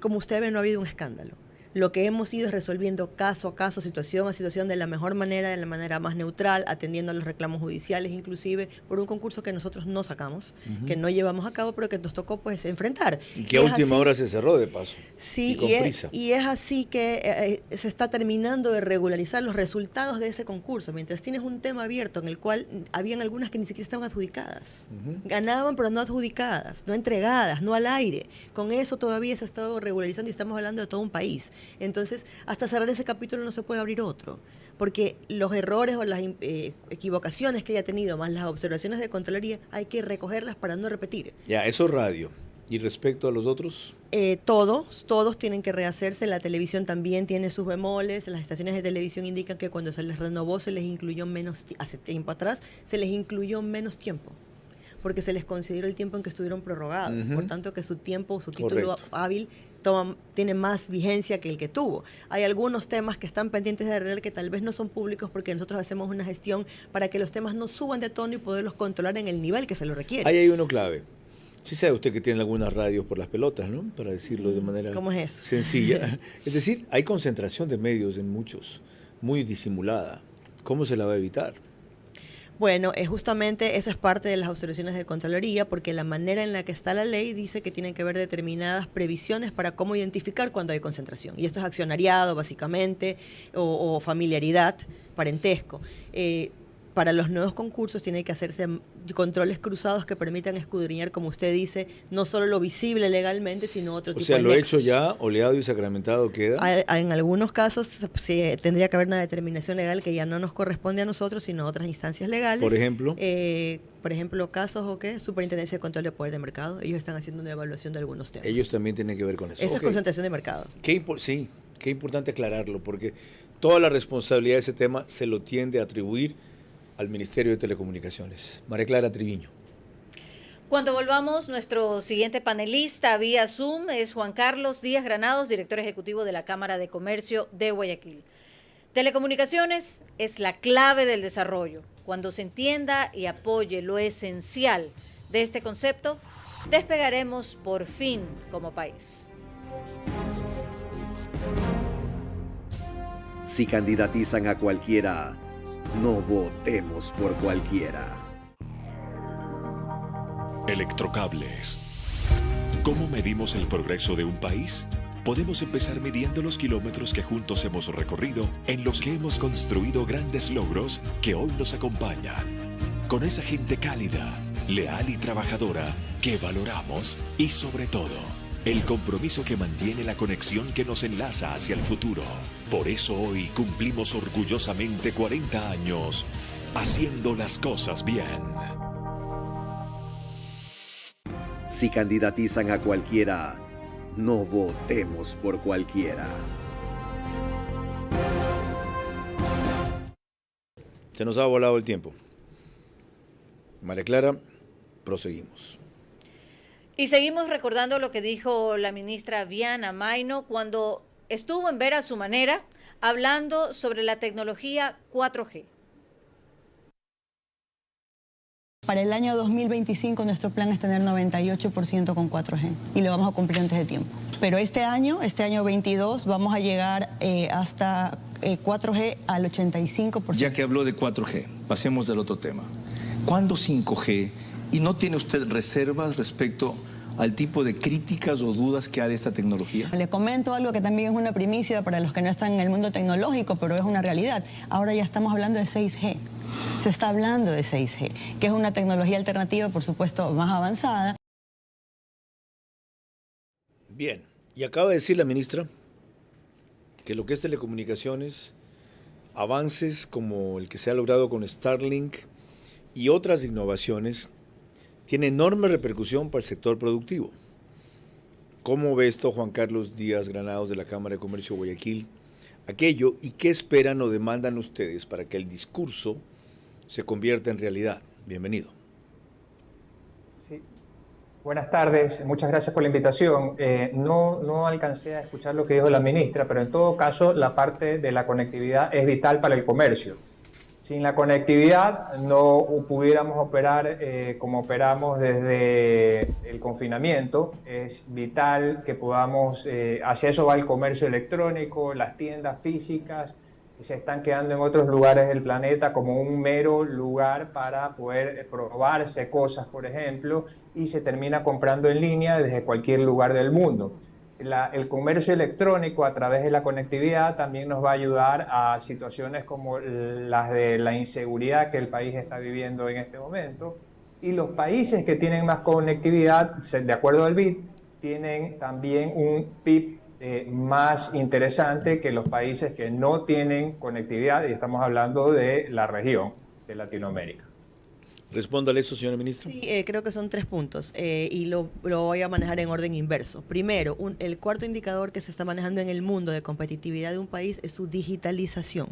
como usted ve, no ha habido un escándalo. Lo que hemos ido es resolviendo caso a caso, situación a situación, de la mejor manera, de la manera más neutral, atendiendo a los reclamos judiciales, inclusive por un concurso que nosotros no sacamos, que no llevamos a cabo, pero que nos tocó pues enfrentar. Y que a última hora se cerró de paso. Sí, y es así que se está terminando de regularizar los resultados de ese concurso. Mientras tienes un tema abierto en el cual habían algunas que ni siquiera estaban adjudicadas. Ganaban, pero no adjudicadas, no entregadas, no al aire. Con eso todavía se ha estado regularizando y estamos hablando de todo un país. Entonces, hasta cerrar ese capítulo no se puede abrir otro, porque los errores o las equivocaciones que haya tenido, más las observaciones de Contraloría, hay que recogerlas para no repetir. Ya, eso es radio. ¿Y respecto a los otros? Todos tienen que rehacerse. La televisión también tiene sus bemoles. Las estaciones de televisión indican que cuando se les renovó se les incluyó hace tiempo atrás, se les incluyó menos tiempo, porque se les consideró el tiempo en que estuvieron prorrogados. Por tanto, que su tiempo, su título hábil tiene más vigencia que el que tuvo. Hay algunos temas que están pendientes de arreglar que tal vez no son públicos, porque nosotros hacemos una gestión para que los temas no suban de tono y poderlos controlar en el nivel que se lo requiere. Ahí hay uno clave. Sí sabe usted que tiene algunas radios por las pelotas, ¿no? Para decirlo de manera sencilla. Es decir, hay concentración de medios en muchos, muy disimulada. ¿Cómo se la va a evitar? Bueno, justamente eso es parte de las observaciones de Contraloría, porque la manera en la que está la ley dice que tienen que haber determinadas previsiones para cómo identificar cuando hay concentración. Y esto es accionariado, básicamente, o familiaridad, parentesco. Para los nuevos concursos tiene que hacerse controles cruzados que permitan escudriñar, como usted dice, no solo lo visible legalmente, sino otro tipo de nexos. O sea, lo hecho ya, oleado y sacramentado queda. En algunos casos sí, tendría que haber una determinación legal que ya no nos corresponde a nosotros, sino a otras instancias legales. Por ejemplo. Por ejemplo, casos o qué, Superintendencia de Control de Poder de Mercado. Ellos están haciendo una evaluación de algunos temas. Ellos también tienen que ver con eso. Eso es concentración de mercado. Sí, qué importante aclararlo, porque toda la responsabilidad de ese tema se lo tiende a atribuir al Ministerio de Telecomunicaciones. María Clara Triviño. Cuando volvamos, nuestro siguiente panelista vía Zoom es Juan Carlos Díaz Granados, director ejecutivo de la Cámara de Comercio de Guayaquil. Telecomunicaciones es la clave del desarrollo. Cuando se entienda y apoye lo esencial de este concepto, despegaremos por fin como país. Si candidatizan a cualquiera, no votemos por cualquiera. Electrocables. ¿Cómo medimos el progreso de un país? Podemos empezar midiendo los kilómetros que juntos hemos recorrido, en los que hemos construido grandes logros que hoy nos acompañan. Con esa gente cálida, leal y trabajadora que valoramos, y sobre todo, el compromiso que mantiene la conexión que nos enlaza hacia el futuro. Por eso hoy cumplimos orgullosamente 40 años haciendo las cosas bien. Si candidatizan a cualquiera, no votemos por cualquiera. Se nos ha volado el tiempo. María Clara, proseguimos. Y seguimos recordando lo que dijo la ministra Viana Maino cuando estuvo en Ver a su Manera hablando sobre la tecnología 4G. Para el año 2025 nuestro plan es tener 98% con 4G y lo vamos a cumplir antes de tiempo. Pero este año 22, vamos a llegar hasta 4G al 85%. Ya que habló de 4G, pasemos del otro tema. ¿Cuándo 5G? ¿Y no tiene usted reservas respecto al tipo de críticas o dudas que hay de esta tecnología? Le comento algo que también es una primicia para los que no están en el mundo tecnológico, pero es una realidad. Ahora ya estamos hablando de 6G. Se está hablando de 6G, que es una tecnología alternativa, por supuesto, más avanzada. Bien, y acaba de decir la ministra que lo que es telecomunicaciones, avances como el que se ha logrado con Starlink y otras innovaciones, tiene enorme repercusión para el sector productivo. ¿Cómo ve esto Juan Carlos Díaz Granados de la Cámara de Comercio de Guayaquil? Aquello, ¿y qué esperan o demandan ustedes para que el discurso se convierta en realidad? Bienvenido. Sí. Buenas tardes, muchas gracias por la invitación. No alcancé a escuchar lo que dijo la ministra, pero en todo caso la parte de la conectividad es vital para el comercio. Sin la conectividad no pudiéramos operar como operamos desde el confinamiento. Es vital que podamos, hacia eso va el comercio electrónico, las tiendas físicas se están quedando en otros lugares del planeta como un mero lugar para poder probarse cosas, por ejemplo, y se termina comprando en línea desde cualquier lugar del mundo. El comercio electrónico a través de la conectividad también nos va a ayudar a situaciones como las de la inseguridad que el país está viviendo en este momento. Y los países que tienen más conectividad, de acuerdo al BID, tienen también un PIB más interesante que los países que no tienen conectividad, y estamos hablando de la región de Latinoamérica. Respóndale eso, señora ministra. Sí, creo que son 3 puntos y lo voy a manejar en orden inverso. Primero, el cuarto indicador que se está manejando en el mundo de competitividad de un país es su digitalización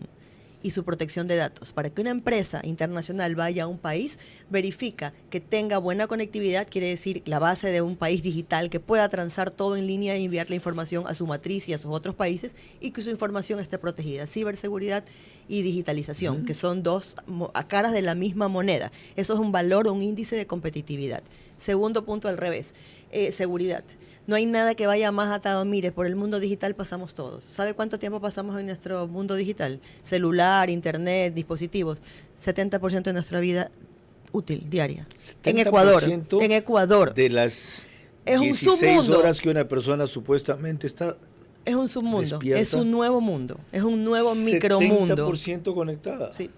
y su protección de datos. Para que una empresa internacional vaya a un país, verifica que tenga buena conectividad, quiere decir la base de un país digital que pueda transar todo en línea e enviar la información a su matriz y a sus otros países y que su información esté protegida. Ciberseguridad y digitalización, que son dos caras de la misma moneda. Eso es un valor o un índice de competitividad. Segundo punto al revés, seguridad. No hay nada que vaya más atado. Mire, por el mundo digital pasamos todos. ¿Sabe cuánto tiempo pasamos en nuestro mundo digital? Celular, internet, dispositivos. 70% de nuestra vida útil, diaria. En Ecuador. En Ecuador. De las es 16 horas que una persona supuestamente está es un submundo, despierta, es un nuevo mundo, es un nuevo micromundo. 70% conectada. Sí.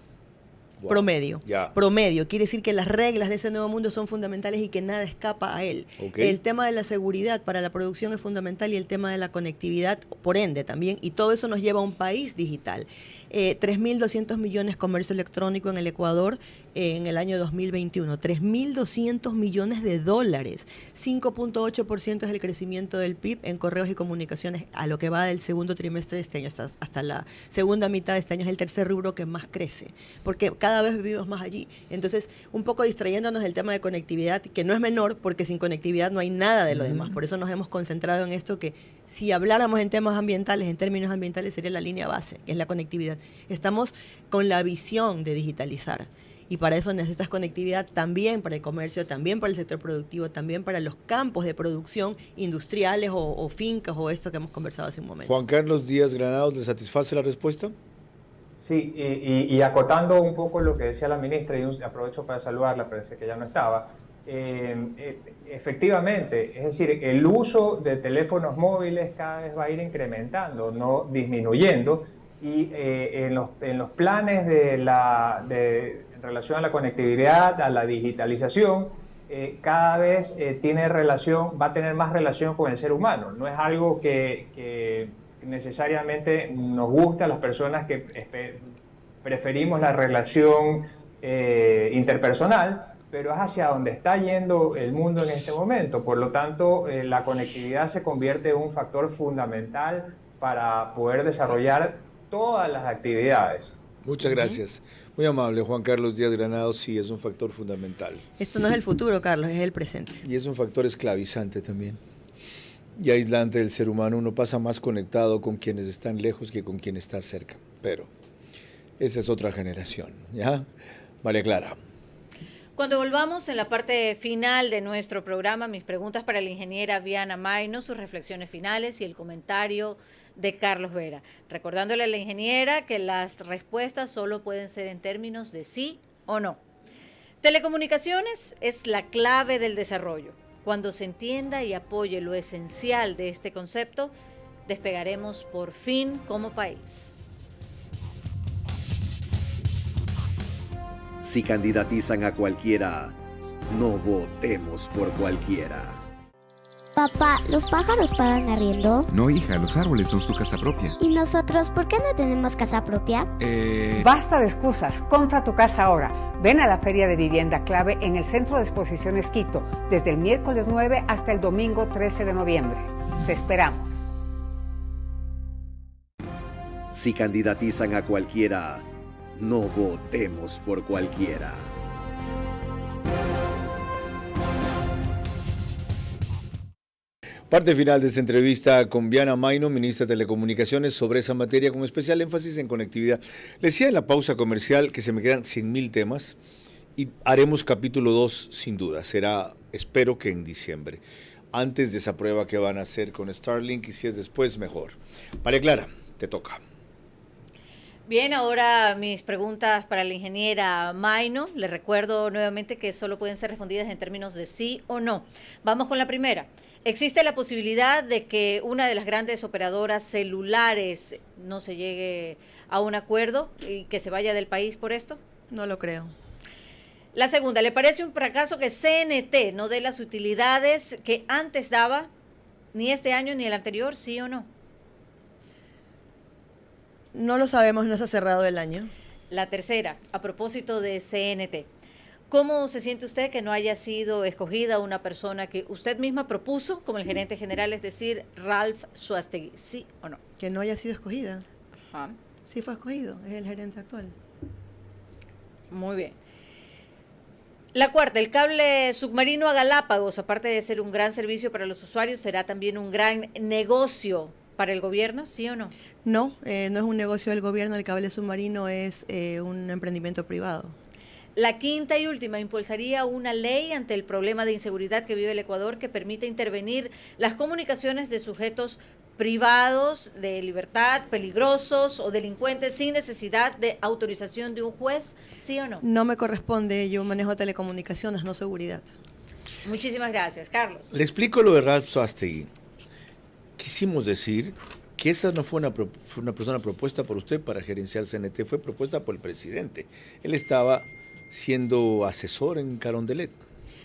Wow. Promedio. Ya. Promedio. Quiere decir que las reglas de ese nuevo mundo son fundamentales y que nada escapa a él. Okay. El tema de la seguridad para la producción es fundamental y el tema de la conectividad, por ende, también. Y todo eso nos lleva a un país digital. 3.200 millones comercio electrónico en el Ecuador en el año 2021. 3.200 millones de dólares. 5.8% es el crecimiento del PIB en correos y comunicaciones a lo que va del segundo trimestre de este año hasta la segunda mitad de este año. Es el tercer rubro que más crece, porque cada vez vivimos más allí. Entonces, un poco distrayéndonos del tema de conectividad, que no es menor, porque sin conectividad no hay nada de lo demás. Por eso nos hemos concentrado en esto que si habláramos en temas ambientales, en términos ambientales, sería la línea base, que es la conectividad. Estamos con la visión de digitalizar. Y para eso necesitas conectividad también para el comercio, también para el sector productivo, también para los campos de producción industriales o fincas o esto que hemos conversado hace un momento. Juan Carlos Díaz Granados, ¿le satisface la respuesta? Sí, y acotando un poco lo que decía la ministra, y aprovecho para saludarla, pensé que ya no estaba. Efectivamente, es decir, el uso de teléfonos móviles cada vez va a ir incrementando, no disminuyendo, y en los planes en relación a la conectividad, a la digitalización, cada vez va a tener más relación con el ser humano. No es algo que necesariamente nos gusta a las personas que preferimos la relación interpersonal, pero es hacia donde está yendo el mundo en este momento. Por lo tanto, la conectividad se convierte en un factor fundamental para poder desarrollar todas las actividades. Muchas gracias. Muy amable, Juan Carlos Díaz Granados. Sí, es un factor fundamental. Esto no es el futuro, Carlos, es el presente. Y es un factor esclavizante también. Y aislante del ser humano. Uno pasa más conectado con quienes están lejos que con quienes está cerca. Pero esa es otra generación, ¿ya? María Clara. Cuando volvamos en la parte final de nuestro programa, mis preguntas para la ingeniera Viana Mayno, sus reflexiones finales y el comentario de Carlos Vera. Recordándole a la ingeniera que las respuestas solo pueden ser en términos de sí o no. Telecomunicaciones es la clave del desarrollo. Cuando se entienda y apoye lo esencial de este concepto, despegaremos por fin como país. Si candidatizan a cualquiera, no votemos por cualquiera. Papá, ¿los pájaros pagan arriendo? No, hija, los árboles son su casa propia. ¿Y nosotros por qué no tenemos casa propia? Basta de excusas, compra tu casa ahora. Ven a la Feria de Vivienda Clave en el Centro de Exposiciones Quito, desde el miércoles 9 hasta el domingo 13 de noviembre. Te esperamos. Si candidatizan a cualquiera, no votemos por cualquiera. Parte final de esta entrevista con Viana Mayno, ministra de Telecomunicaciones, sobre esa materia con especial énfasis en conectividad. Le decía en la pausa comercial que se me quedan 100.000 temas y haremos capítulo 2 sin duda. Será, espero que en diciembre, antes de esa prueba que van a hacer con Starlink, y si es después, mejor. María Clara, te toca. Bien, ahora mis preguntas para la ingeniera Mayno. Les recuerdo nuevamente que solo pueden ser respondidas en términos de sí o no. Vamos con la primera. ¿Existe la posibilidad de que una de las grandes operadoras celulares no se llegue a un acuerdo y que se vaya del país por esto? No lo creo. La segunda, ¿le parece un fracaso que CNT no dé las utilidades que antes daba, ni este año ni el anterior, sí o no? No lo sabemos, no se ha cerrado el año. La tercera, a propósito de CNT. ¿Cómo se siente usted que no haya sido escogida una persona que usted misma propuso como el gerente general, es decir, Ralph Suastegui? ¿Sí o no? Que no haya sido escogida. Ajá. Sí fue escogido, es el gerente actual. Muy bien. La cuarta, el cable submarino a Galápagos, aparte de ser un gran servicio para los usuarios, será también un gran negocio para el gobierno, ¿sí o no? No, no es un negocio del gobierno, el cable submarino es un emprendimiento privado. La quinta y última, impulsaría una ley ante el problema de inseguridad que vive el Ecuador que permite intervenir las comunicaciones de sujetos privados de libertad, peligrosos o delincuentes sin necesidad de autorización de un juez, ¿sí o no? No me corresponde, yo manejo telecomunicaciones, no seguridad. Muchísimas gracias, Carlos. Le explico lo de Ralph Suastegui. Quisimos decir que esa no fue una persona propuesta por usted para gerenciar CNT, fue propuesta por el presidente. Él estaba siendo asesor en Carondelet.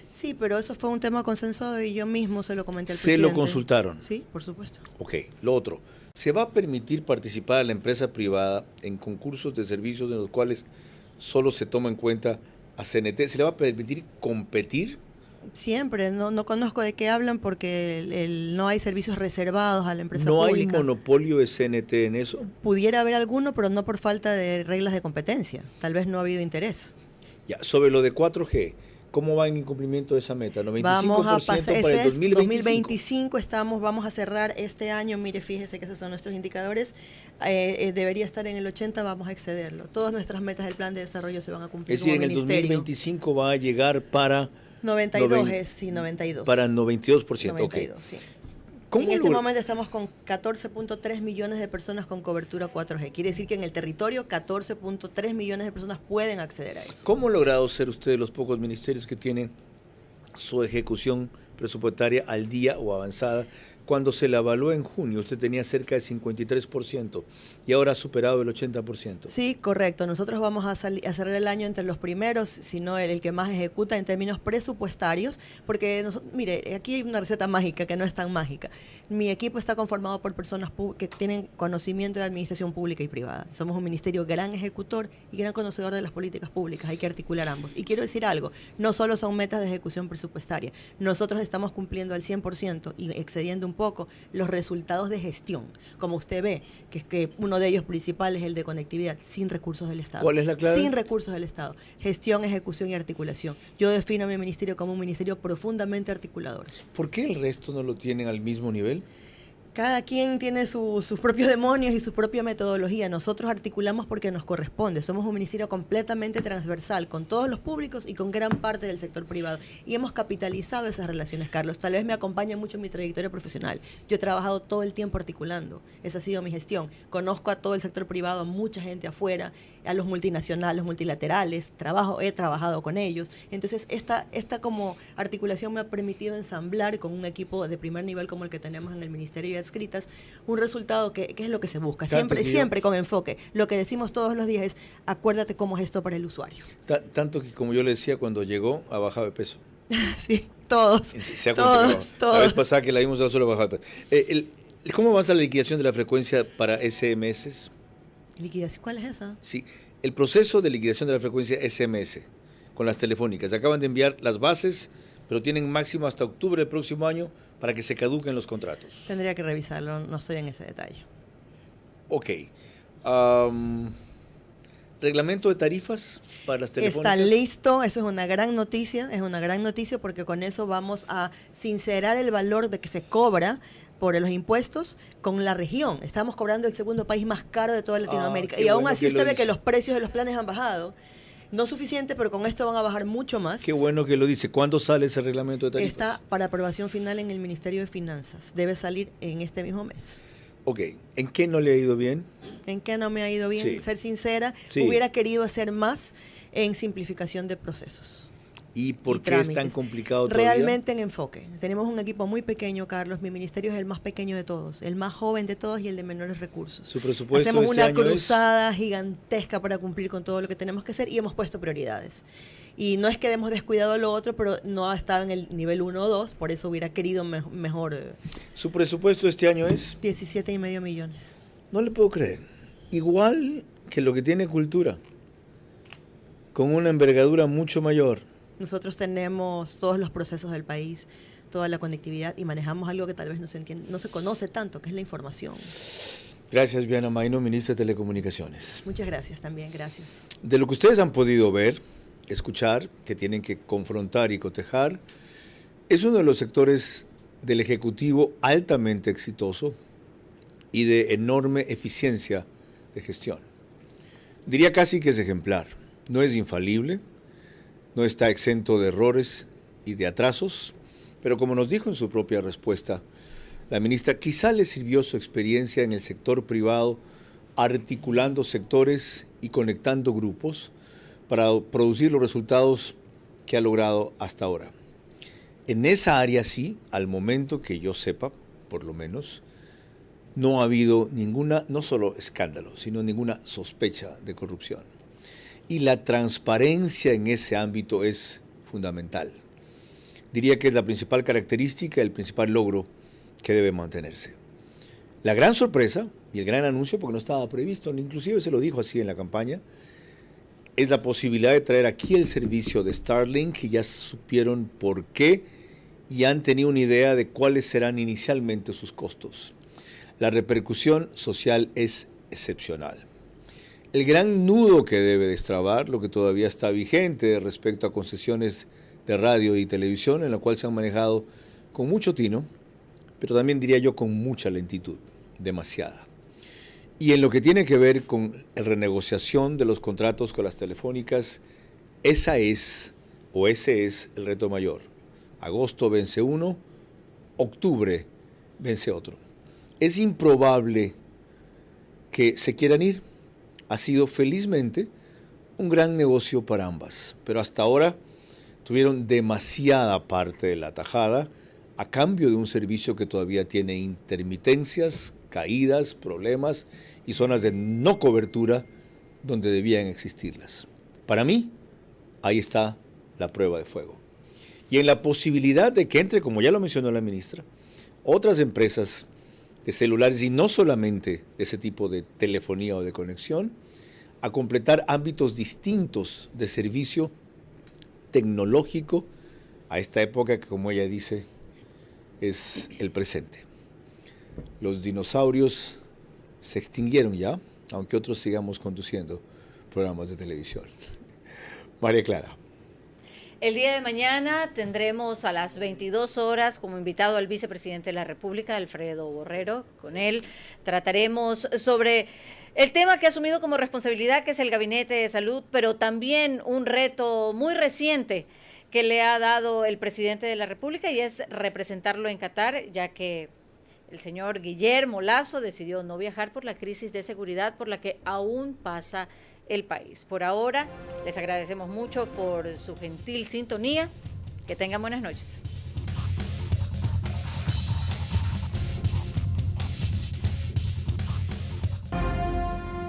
Sí, pero eso fue un tema consensuado y yo mismo se lo comenté al presidente. ¿Se lo consultaron? Sí, por supuesto. Ok, lo otro. ¿Se va a permitir participar a la empresa privada en concursos de servicios en los cuales solo se toma en cuenta a CNT? ¿Se le va a permitir competir? Siempre, no conozco de qué hablan porque no hay servicios reservados a la empresa pública. ¿No hay monopolio de CNT en eso? Pudiera haber alguno, pero no por falta de reglas de competencia. Tal vez no ha habido interés. Ya, sobre lo de 4G, ¿cómo va en incumplimiento de esa meta? 95% vamos a pasar, para el 2025 vamos a cerrar este año, mire, fíjese que esos son nuestros indicadores, debería estar en el 80, vamos a excederlo. Todas nuestras metas del plan de desarrollo se van a cumplir. Es decir, en el 2025 va a llegar para... 92 sí, 92. Para 92%, 92, ok. Sí. En este momento estamos con 14.3 millones de personas con cobertura 4G. Quiere decir que en el territorio 14.3 millones de personas pueden acceder a eso. ¿Cómo ha logrado ser usted de los pocos ministerios que tienen su ejecución presupuestaria al día o avanzada? Cuando se la evaluó en junio, usted tenía cerca de 53% y ahora ha superado el 80%. Sí, correcto. Nosotros vamos a cerrar el año entre los primeros, si no el que más ejecuta en términos presupuestarios, porque, mire, aquí hay una receta mágica que no es tan mágica. Mi equipo está conformado por personas que tienen conocimiento de administración pública y privada. Somos un ministerio gran ejecutor y gran conocedor de las políticas públicas. Hay que articular ambos. Y quiero decir algo, no solo son metas de ejecución presupuestaria. Nosotros estamos cumpliendo al 100% y excediendo un poco los resultados de gestión. Como usted ve, que es que uno de ellos principal es el de conectividad, sin recursos del Estado. ¿Cuál es la clave? Sin recursos del Estado. Gestión, ejecución y articulación. Yo defino a mi ministerio como un ministerio profundamente articulador. ¿Por qué el resto no lo tienen al mismo nivel? Cada quien tiene sus propios demonios y su propia metodología. Nosotros articulamos porque nos corresponde. Somos un ministerio completamente transversal, con todos los públicos y con gran parte del sector privado. Y hemos capitalizado esas relaciones, Carlos. Tal vez me acompaña mucho en mi trayectoria profesional. Yo he trabajado todo el tiempo articulando. Esa ha sido mi gestión. Conozco a todo el sector privado, a mucha gente afuera, a los multinacionales, los multilaterales. He trabajado con ellos. Entonces, esta como articulación me ha permitido ensamblar con un equipo de primer nivel como el que tenemos en el Ministerio de Escritas, un resultado que es lo que se busca, siempre con enfoque. Lo que decimos todos los días es, acuérdate cómo es esto para el usuario. Tanto que, como yo le decía, cuando llegó, ha bajado de peso. Sí, todos. Se ha todos. La vez pasada que la vimos, solo bajaba de peso. ¿Cómo avanza la liquidación de la frecuencia para SMS? ¿Liquidación? ¿Cuál es esa? Sí, el proceso de liquidación de la frecuencia SMS con las telefónicas. Acaban de enviar las bases, pero tienen máximo hasta octubre del próximo año para que se caduquen los contratos. Tendría que revisarlo, no estoy en ese detalle. Ok. ¿Reglamento de tarifas para las telefónicas? Está listo, eso es una gran noticia porque con eso vamos a sincerar el valor de que se cobra por los impuestos con la región. Estamos cobrando el segundo país más caro de toda Latinoamérica. Y aún así usted ve que los precios de los planes han bajado. No suficiente, pero con esto van a bajar mucho más. Qué bueno que lo dice. ¿Cuándo sale ese reglamento de tarifas? Está para aprobación final en el Ministerio de Finanzas. Debe salir en este mismo mes. Ok. ¿En qué no le ha ido bien? ¿En qué no me ha ido bien? Sí. Ser sincera, Sí. hubiera querido hacer más en simplificación de procesos. ¿Y por qué trámites. es tan complicado todavía? Realmente en enfoque. Tenemos un equipo muy pequeño, Carlos. Mi ministerio es el más pequeño de todos, el más joven de todos y el de menores recursos. Su presupuesto Hacemos este una año cruzada gigantesca para cumplir con todo lo que tenemos que hacer y hemos puesto prioridades. Y no es que hemos descuidado lo otro, pero no ha estado en el nivel 1 o 2, por eso hubiera querido mejor. ¿Su presupuesto este año es? 17,5 millones. No le puedo creer. Igual que lo que tiene cultura, con una envergadura mucho mayor. Nosotros tenemos todos los procesos del país, toda la conectividad y manejamos algo que tal vez no se entiende, no se conoce tanto, que es la información. Gracias, Viana Maino, ministra de Telecomunicaciones. Muchas gracias también, gracias. De lo que ustedes han podido ver, escuchar, que tienen que confrontar y cotejar, es uno de los sectores del Ejecutivo altamente exitoso y de enorme eficiencia de gestión. Diría casi que es ejemplar. No es infalible, no está exento de errores y de atrasos, pero como nos dijo en su propia respuesta, la ministra, quizá le sirvió su experiencia en el sector privado articulando sectores y conectando grupos para producir los resultados que ha logrado hasta ahora. En esa área sí, al momento que yo sepa, por lo menos, no ha habido ninguna, no solo escándalo, sino ninguna sospecha de corrupción. Y la transparencia en ese ámbito es fundamental. Diría que es la principal característica, el principal logro que debe mantenerse. La gran sorpresa y el gran anuncio, porque no estaba previsto, inclusive se lo dijo así en la campaña, es la posibilidad de traer aquí el servicio de Starlink, que ya supieron por qué y han tenido una idea de cuáles serán inicialmente sus costos. La repercusión social es excepcional. El gran nudo que debe destrabar, lo que todavía está vigente respecto a concesiones de radio y televisión, en la cual se han manejado con mucho tino, pero también diría yo con mucha lentitud, demasiada. Y en lo que tiene que ver con la renegociación de los contratos con las telefónicas, ese es el reto mayor. Agosto vence uno, octubre vence otro. Es improbable que se quieran ir. Ha sido felizmente un gran negocio para ambas, pero hasta ahora tuvieron demasiada parte de la tajada a cambio de un servicio que todavía tiene intermitencias, caídas, problemas y zonas de no cobertura donde debían existirlas. Para mí, ahí está la prueba de fuego. Y en la posibilidad de que entre, como ya lo mencionó la ministra, otras empresas de celulares y no solamente de ese tipo de telefonía o de conexión, a completar ámbitos distintos de servicio tecnológico a esta época que, como ella dice, es el presente. Los dinosaurios se extinguieron ya, aunque otros sigamos conduciendo programas de televisión. María Clara. El día de mañana tendremos a las 22 horas como invitado al vicepresidente de la República, Alfredo Borrero. Con él trataremos sobre el tema que ha asumido como responsabilidad, que es el Gabinete de Salud, pero también un reto muy reciente que le ha dado el presidente de la República, y es representarlo en Qatar, ya que el señor Guillermo Lasso decidió no viajar por la crisis de seguridad por la que aún pasa el país. Por ahora, les agradecemos mucho por su gentil sintonía. Que tengan buenas noches.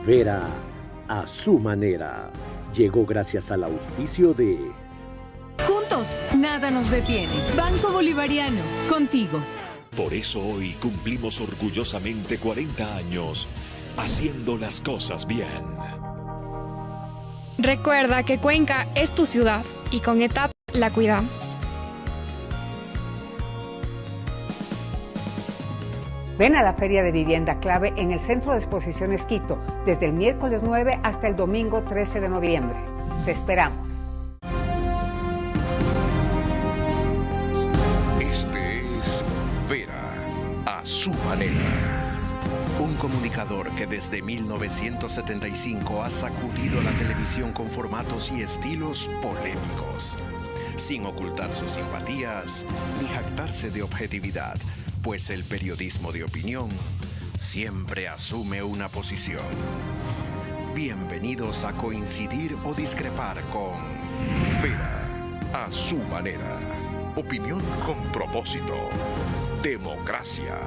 Vera a su manera. Llegó gracias al auspicio de... Juntos, nada nos detiene. Banco Bolivariano, contigo. Por eso hoy cumplimos orgullosamente 40 años haciendo las cosas bien. Recuerda que Cuenca es tu ciudad y con ETAP la cuidamos. Ven a la Feria de Vivienda Clave en el Centro de Exposiciones Quito desde el miércoles 9 hasta el domingo 13 de noviembre. Te esperamos. Este es Vera a su manera. Un comunicador que desde 1975 ha sacudido la televisión con formatos y estilos polémicos, sin ocultar sus simpatías ni jactarse de objetividad, pues el periodismo de opinión siempre asume una posición. Bienvenidos a coincidir o discrepar con Vera a su manera. Opinión con propósito. Democracia.